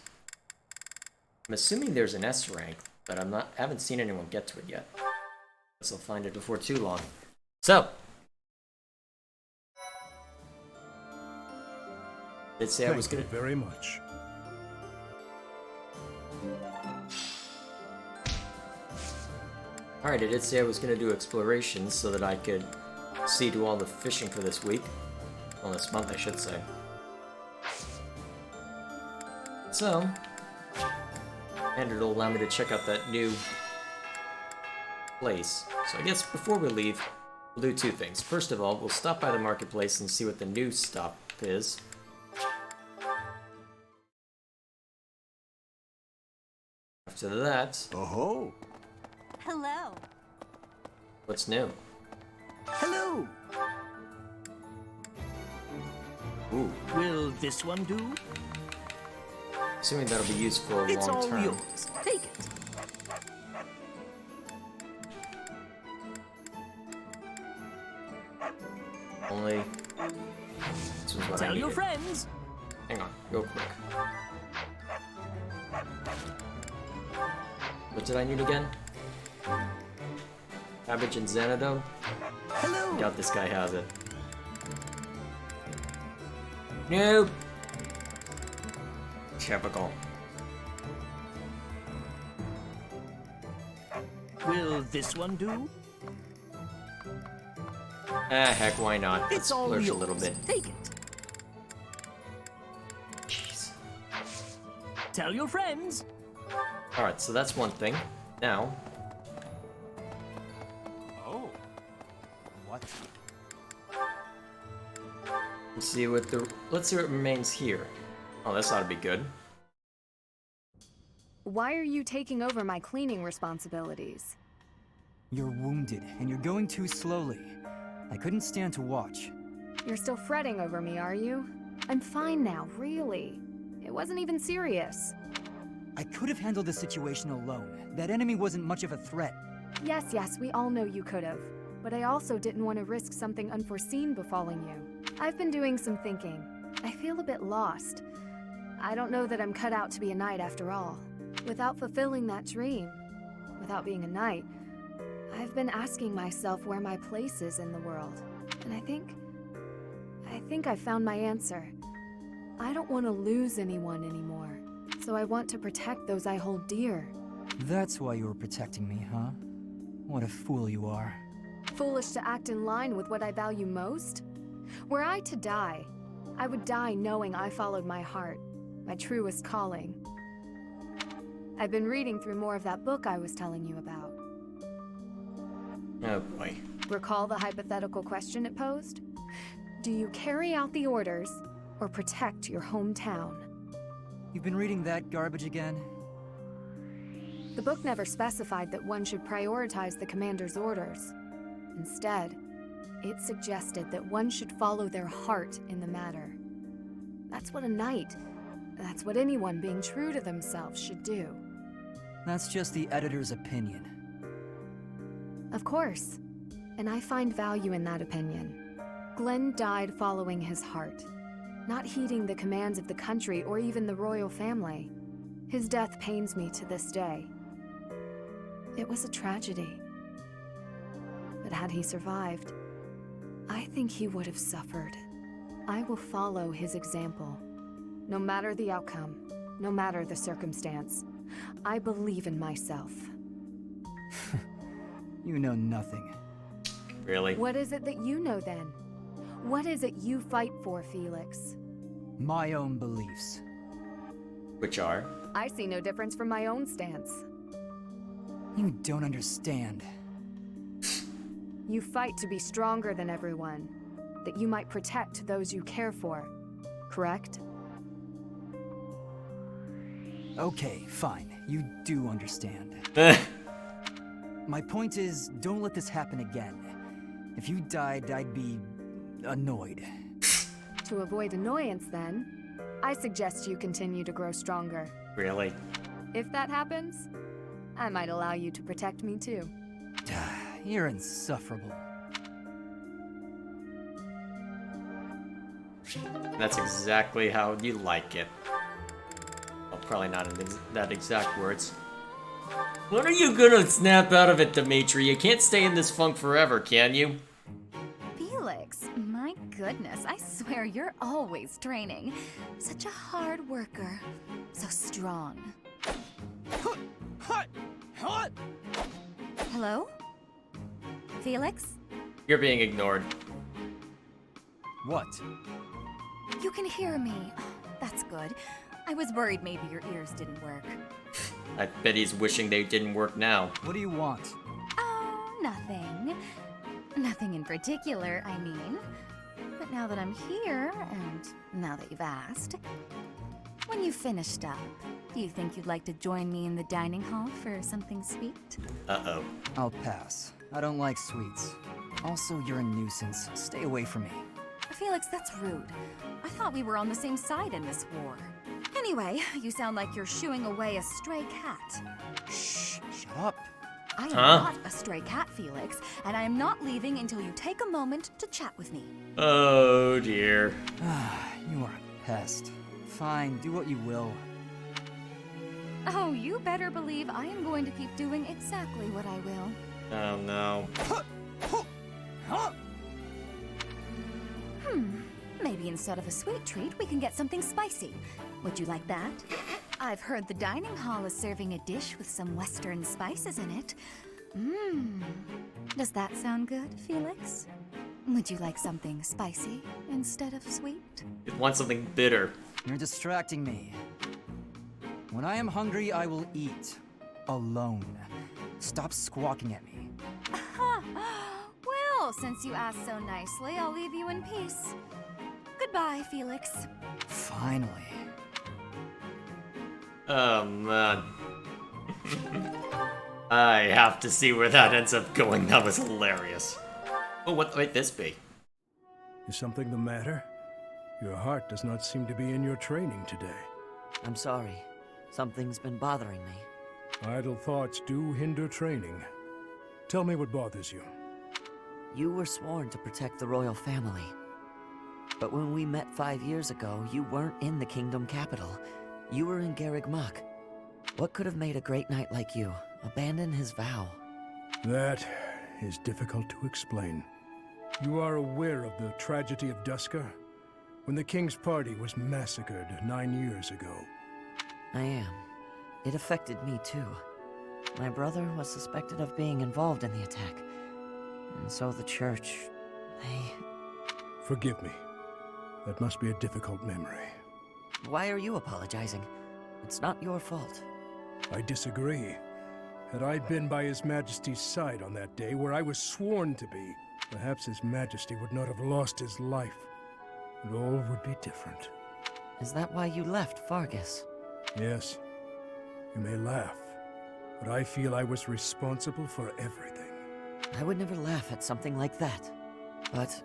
I'm assuming there's an S rank, but I haven't seen anyone get to it yet. Guess I'll find it before too long. So, did say I was gonna. Thank you very much. Alright, I did say I was gonna do explorations so that I could see to all the fishing for this week. Well, this month, I should say. So, and it'll allow me to check out that new place. So I guess before we leave, we'll do two things. First of all, we'll stop by the marketplace and see what the new stop is. After that... Oh-ho! Hello. What's new? Hello! Ooh. Will this one do? Assuming that'll be useful It's long all term. yours. Take it. Only. This was what I Tell your needed. friends. Hang on, real quick. What did I need again? Cabbage and Xanadu? Hello. Doubt this guy has it. Nope. Typical. Will this one do? Ah, heck, why not? Let's It's all splurge a yours. little bit. Take it. Jeez. Tell your friends. Alright, so that's one thing. Now, Oh. What? let's see what remains here. Oh, this ought to be good. Why are you taking over my cleaning responsibilities? You're wounded, and you're going too slowly. I couldn't stand to watch. You're still fretting over me, are you? I'm fine now, really. It wasn't even serious. I could have handled the situation alone. That enemy wasn't much of a threat. Yes, we all know you could have. But I also didn't want to risk something unforeseen befalling you. I've been doing some thinking. I feel a bit lost. I don't know that I'm cut out to be a knight after all. Without fulfilling that dream, without being a knight, I've been asking myself where my place is in the world. And I think I found my answer. I don't want to lose anyone anymore. So I want to protect those I hold dear. That's why you were protecting me, huh? What a fool you are. Foolish to act in line with what I value most? Were I to die, I would die knowing I followed my heart, my truest calling. I've been reading through more of that book I was telling you about. Oh boy. Recall the hypothetical question it posed? Do you carry out the orders or protect your hometown? You've been reading that garbage again? The book never specified that one should prioritize the commander's orders. Instead, it suggested that one should follow their heart in the matter. That's what a knight, that's what anyone being true to themselves should do. That's just the editor's opinion. Of course, and I find value in that opinion. Glenn died following his heart, not heeding the commands of the country or even the royal family. His death pains me to this day. It was a tragedy. But had he survived, I think he would have suffered. I will follow his example. No matter the outcome, no matter the circumstance, I believe in myself. You know nothing. Really? What is it that you know then? What is it you fight for, Felix? My own beliefs. Which are? I see no difference from my own stance. You don't understand. You fight to be stronger than everyone, that you might protect those you care for, correct? Okay, fine. You do understand. My point is, don't let this happen again. If you died, I'd be annoyed. To avoid annoyance, then, I suggest you continue to grow stronger. Really? If that happens, I might allow you to protect me too. You're insufferable. That's exactly how you like it. Well, probably not in that exact words. When are you gonna snap out of it, Dimitri? You can't stay in this funk forever, can you? Felix, my goodness, I swear you're always training. Such a hard worker. So strong. Hello? Felix? You're being ignored. What? You can hear me. Oh, that's good. I was worried maybe your ears didn't work. I bet he's wishing they didn't work now. What do you want? Oh, nothing. Nothing in particular, I mean. But now that I'm here, and now that you've asked, when you've finished up, do you think you'd like to join me in the dining hall for something sweet? Uh-oh. I'll pass. I don't like sweets. Also, you're a nuisance. Stay away from me. Felix, that's rude. I thought we were on the same side in this war. Anyway, you sound like you're shooing away a stray cat. Shh, shut up. I am not a stray cat, Felix, and I am not leaving until you take a moment to chat with me. Oh dear. You are a pest. Fine, do what you will. Oh, you better believe I am going to keep doing exactly what I will. Oh no. Maybe instead of a sweet treat, we can get something spicy. Would you like that? I've heard the dining hall is serving a dish with some western spices in it. Does that sound good, Felix? Would you like something spicy instead of sweet? It wants something bitter. You're distracting me. When I am hungry, I will eat. Alone. Stop squawking at me. Well, since you asked so nicely, I'll leave you in peace. Goodbye, Felix. Finally. Oh man. I have to see where that ends up going. That was hilarious. Oh, what might this be? Is something the matter? Your heart does not seem to be in your training today. I'm sorry. Something's been bothering me. Idle thoughts do hinder training. Tell me what bothers you. You were sworn to protect the royal family. But when we met 5 years ago, you weren't in the kingdom capital. You were in Garreg Mach. What could have made a great knight like you abandon his vow? That is difficult to explain. You are aware of the tragedy of Dusker? When the king's party was massacred 9 years ago. I am. It affected me too. My brother was suspected of being involved in the attack. And so the church, they... Forgive me. That must be a difficult memory. Why are you apologizing? It's not your fault. I disagree. Had I been by His Majesty's side on that day where I was sworn to be, perhaps His Majesty would not have lost his life. And all would be different. Is that why you left Fargus? Yes. You may laugh, but I feel I was responsible for everything. I would never laugh at something like that. But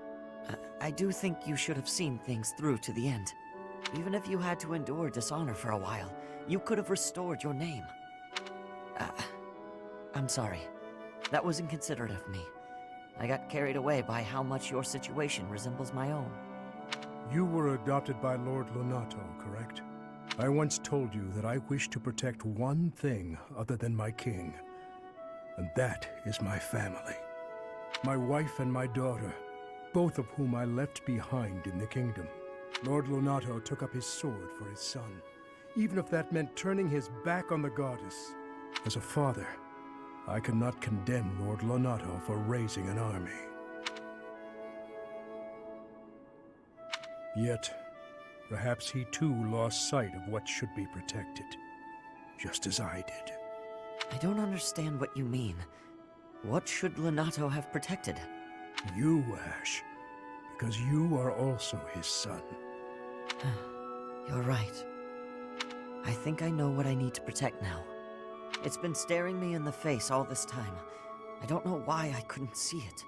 I do think you should have seen things through to the end. Even if you had to endure dishonor for a while, you could have restored your name. I'm sorry. That was inconsiderate of me. I got carried away by how much your situation resembles my own. You were adopted by Lord Lonato, correct? I once told you that I wish to protect one thing other than my king. And that is my family. My wife and my daughter, both of whom I left behind in the kingdom. Lord Lonato took up his sword for his son, even if that meant turning his back on the goddess. As a father, I cannot condemn Lord Lonato for raising an army. Yet, perhaps he too lost sight of what should be protected, just as I did. I don't understand what you mean. What should Lonato have protected? You, Ash, because you are also his son. You're right. I think I know what I need to protect now. It's been staring me in the face all this time. I don't know why I couldn't see it.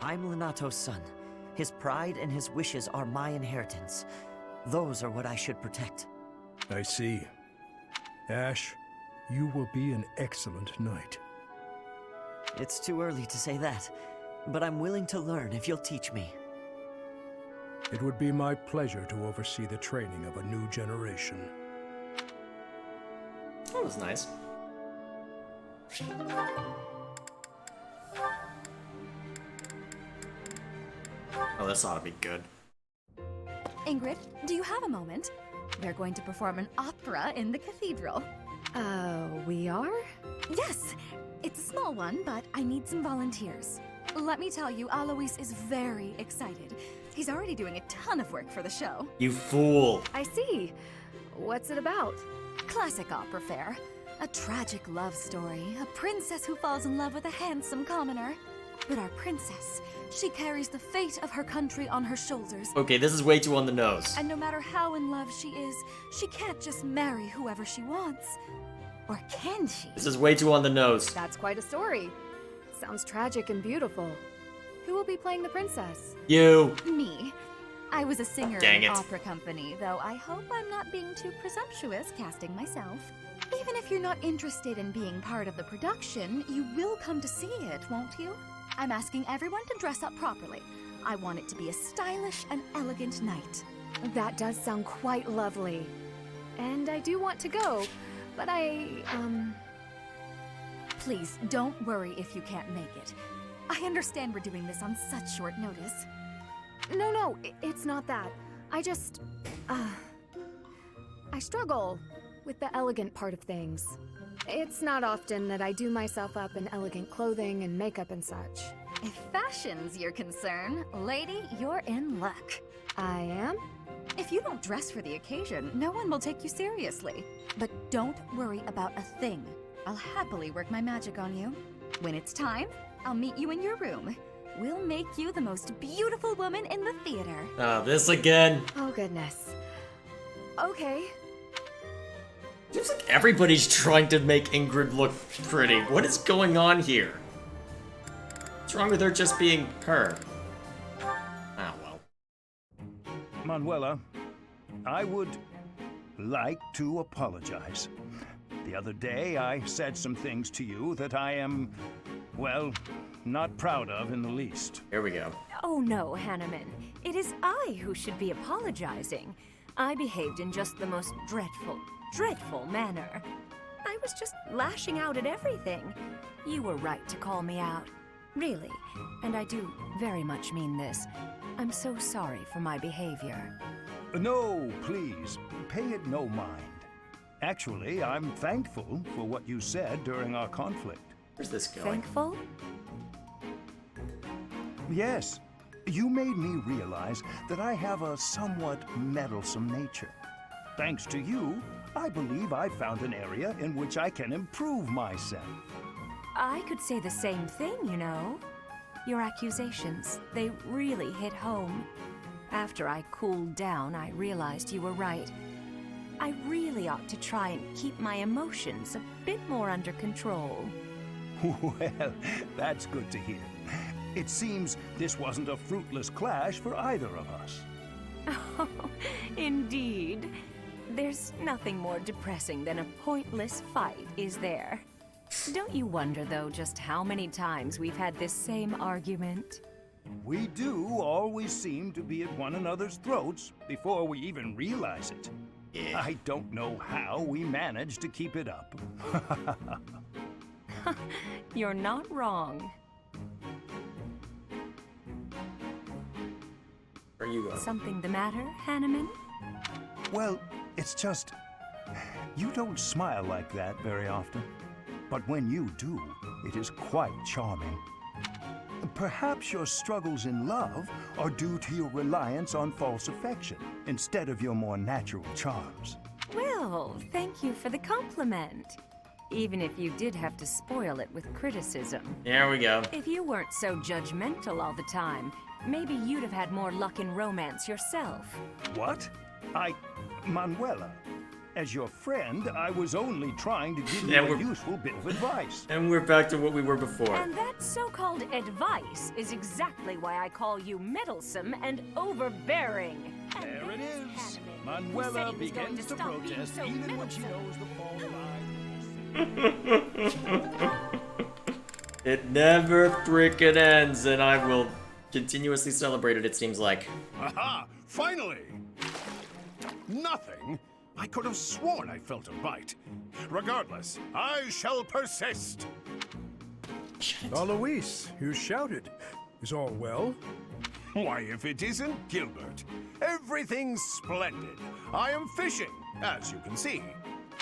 I'm Lonato's son. His pride and his wishes are my inheritance. Those are what I should protect. I see. Ash, you will be an excellent knight. It's too early to say that, but I'm willing to learn if you'll teach me. It would be my pleasure to oversee the training of a new generation. That was nice. Oh, this ought to be good. Ingrid, do you have a moment? We're going to perform an opera in the cathedral. We are? Yes! It's a small one, but I need some volunteers. Let me tell you, Alois is very excited. He's already doing a ton of work for the show. You fool! I see. What's it about? Classic opera fare. A tragic love story. A princess who falls in love with a handsome commoner. But our princess, she carries the fate of her country on her shoulders. Okay, this is way too on the nose. And no matter how in love she is, she can't just marry whoever she wants. Or can she? This is way too on the nose. That's quite a story. Sounds tragic and beautiful. Who will be playing the princess? You. Me. I was a singer Dang in an it. opera company, though I hope I'm not being too presumptuous casting myself. Even if you're not interested in being part of the production, you will come to see it, won't you? I'm asking everyone to dress up properly. I want it to be a stylish and elegant night. That does sound quite lovely. And I do want to go, but Please, don't worry if you can't make it. I understand we're doing this on such short notice. No, it's not that. I just, I struggle with the elegant part of things. It's not often that I do myself up in elegant clothing and makeup and such. If fashion's your concern, lady, you're in luck. I am? If you don't dress for the occasion, no one will take you seriously. But don't worry about a thing. I'll happily work my magic on you. When it's time, I'll meet you in your room. We'll make you the most beautiful woman in the theater. Oh, this again. Oh, goodness. Okay. Seems like everybody's trying to make Ingrid look pretty. What is going on here? What's wrong with her just being her? Oh, well. Manuela, I would like to apologize. The other day, I said some things to you that I am, well, not proud of in the least. Here we go. Oh no, Hanneman. It is I who should be apologizing. I behaved in just the most dreadful manner. I was just lashing out at everything. You were right to call me out. Really. And I do very much mean this. I'm so sorry for my behavior. No, please, pay it no mind. Actually, I'm thankful for what you said during our conflict. Where's this going? Thankful? Yes. You made me realize that I have a somewhat meddlesome nature. Thanks to you, I believe I found an area in which I can improve myself. I could say the same thing, you know. Your accusations, they really hit home. After I cooled down, I realized you were right. I really ought to try and keep my emotions a bit more under control. Well, that's good to hear. It seems this wasn't a fruitless clash for either of us. Oh, indeed. There's nothing more depressing than a pointless fight, is there? Don't you wonder, though, just how many times we've had this same argument? We do always seem to be at one another's throats before we even realize it. Yeah. I don't know how we manage to keep it up. You're not wrong. Where are you going? Something the matter, Hanneman? Well, it's just... You don't smile like that very often. But when you do, it is quite charming. Perhaps your struggles in love are due to your reliance on false affection, instead of your more natural charms. Well, thank you for the compliment. Even if you did have to spoil it with criticism. There we go. If you weren't so judgmental all the time, maybe you'd have had more luck in romance yourself. What? Manuela, as your friend, I was only trying to give you And a useful bit of advice. And we're back to what we were before. And that so-called advice is exactly why I call you meddlesome and overbearing. There it is. Manuela begins to protest even when she knows the fault lies. It never frickin' ends, and I will continuously celebrate it seems like. Aha! Finally! Nothing? I could have sworn I felt a bite. Regardless, I shall persist. Alois, you shouted. Is all well? Why, if it isn't Gilbert. Everything's splendid. I am fishing, as you can see.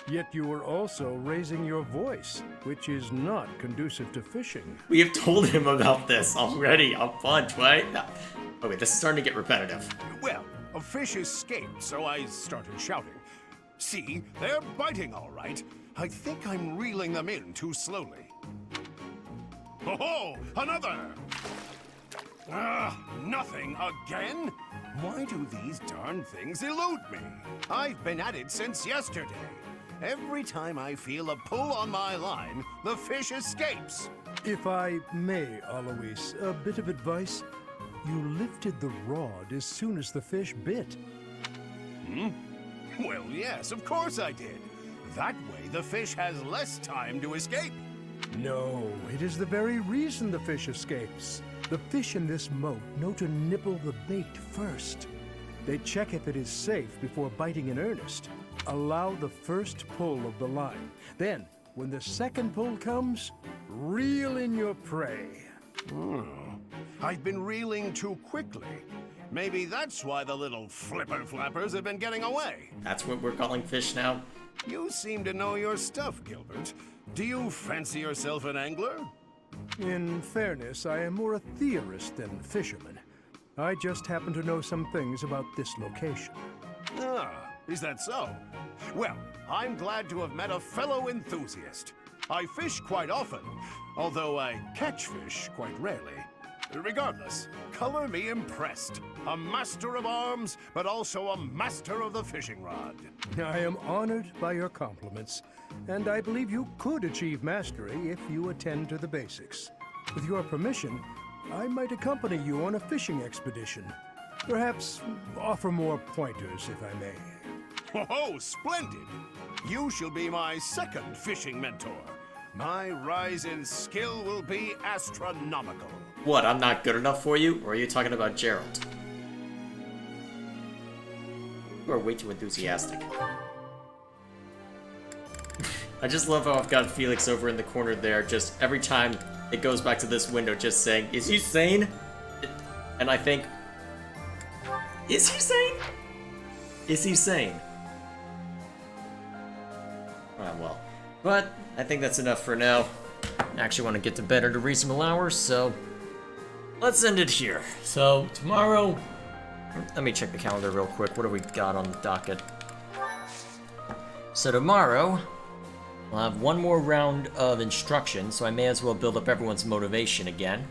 Yet you were also raising your voice, which is not conducive to fishing. We have told him about this already a bunch, right? Okay, this is starting to get repetitive. Well, a fish escaped, so I started shouting. See, they're biting all right. I think I'm reeling them in too slowly. Oh, another! Nothing again? Why do these darn things elude me? I've been at it since yesterday. Every time I feel a pull on my line, the fish escapes. If I may, Alois, a bit of advice. You lifted the rod as soon as the fish bit. Hmm? Well, yes, of course I did. That way the fish has less time to escape. No, it is the very reason the fish escapes. The fish in this moat know to nibble the bait first. They check if it is safe before biting in earnest. Allow the first pull of the line. Then, when the second pull comes, reel in your prey. I've been reeling too quickly. Maybe that's why the little flipper-flappers have been getting away. That's what we're calling fish now? You seem to know your stuff, Gilbert. Do you fancy yourself an angler? In fairness, I am more a theorist than fisherman. I just happen to know some things about this location. Ah, is that so? Well, I'm glad to have met a fellow enthusiast. I fish quite often, although I catch fish quite rarely. Regardless, color me impressed. A master of arms, but also a master of the fishing rod. I am honored by your compliments, and I believe you could achieve mastery if you attend to the basics. With your permission, I might accompany you on a fishing expedition. Perhaps offer more pointers, if I may. Oh, splendid! You shall be my second fishing mentor. My rise in skill will be astronomical. What, I'm not good enough for you? Or are you talking about Gerald? You are way too enthusiastic. I just love how I've got Felix over in the corner there, just every time it goes back to this window just saying, is he sane? And I think, is he sane? Is he sane? Well, but I think that's enough for now. I actually want to get to bed at a reasonable hour, so let's end it here. So tomorrow, let me check the calendar real quick. What do we got on the docket? So tomorrow, we'll have one more round of instruction, so I may as well build up everyone's motivation again.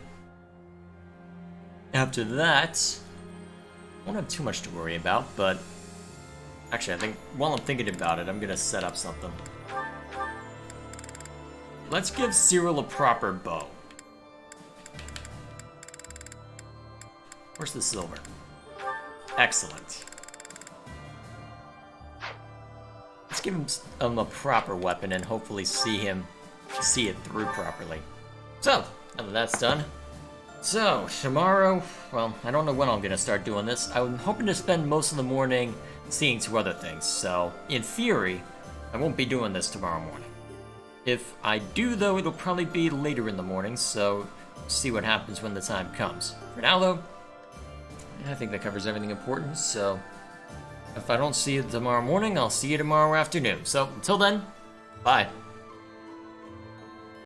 After that, I won't have too much to worry about, but actually I think while I'm thinking about it, I'm gonna set up something. Let's give Cyril a proper bow. Where's the silver? Excellent. Let's give him a proper weapon and hopefully see it through properly. So, now that that's done. So, tomorrow, well, I don't know when I'm gonna start doing this. I'm hoping to spend most of the morning seeing to other things, so in theory, I won't be doing this tomorrow morning. If I do, though, it'll probably be later in the morning, so see what happens when the time comes. For now, though, I think that covers everything important, so if I don't see you tomorrow morning, I'll see you tomorrow afternoon. So, until then, bye.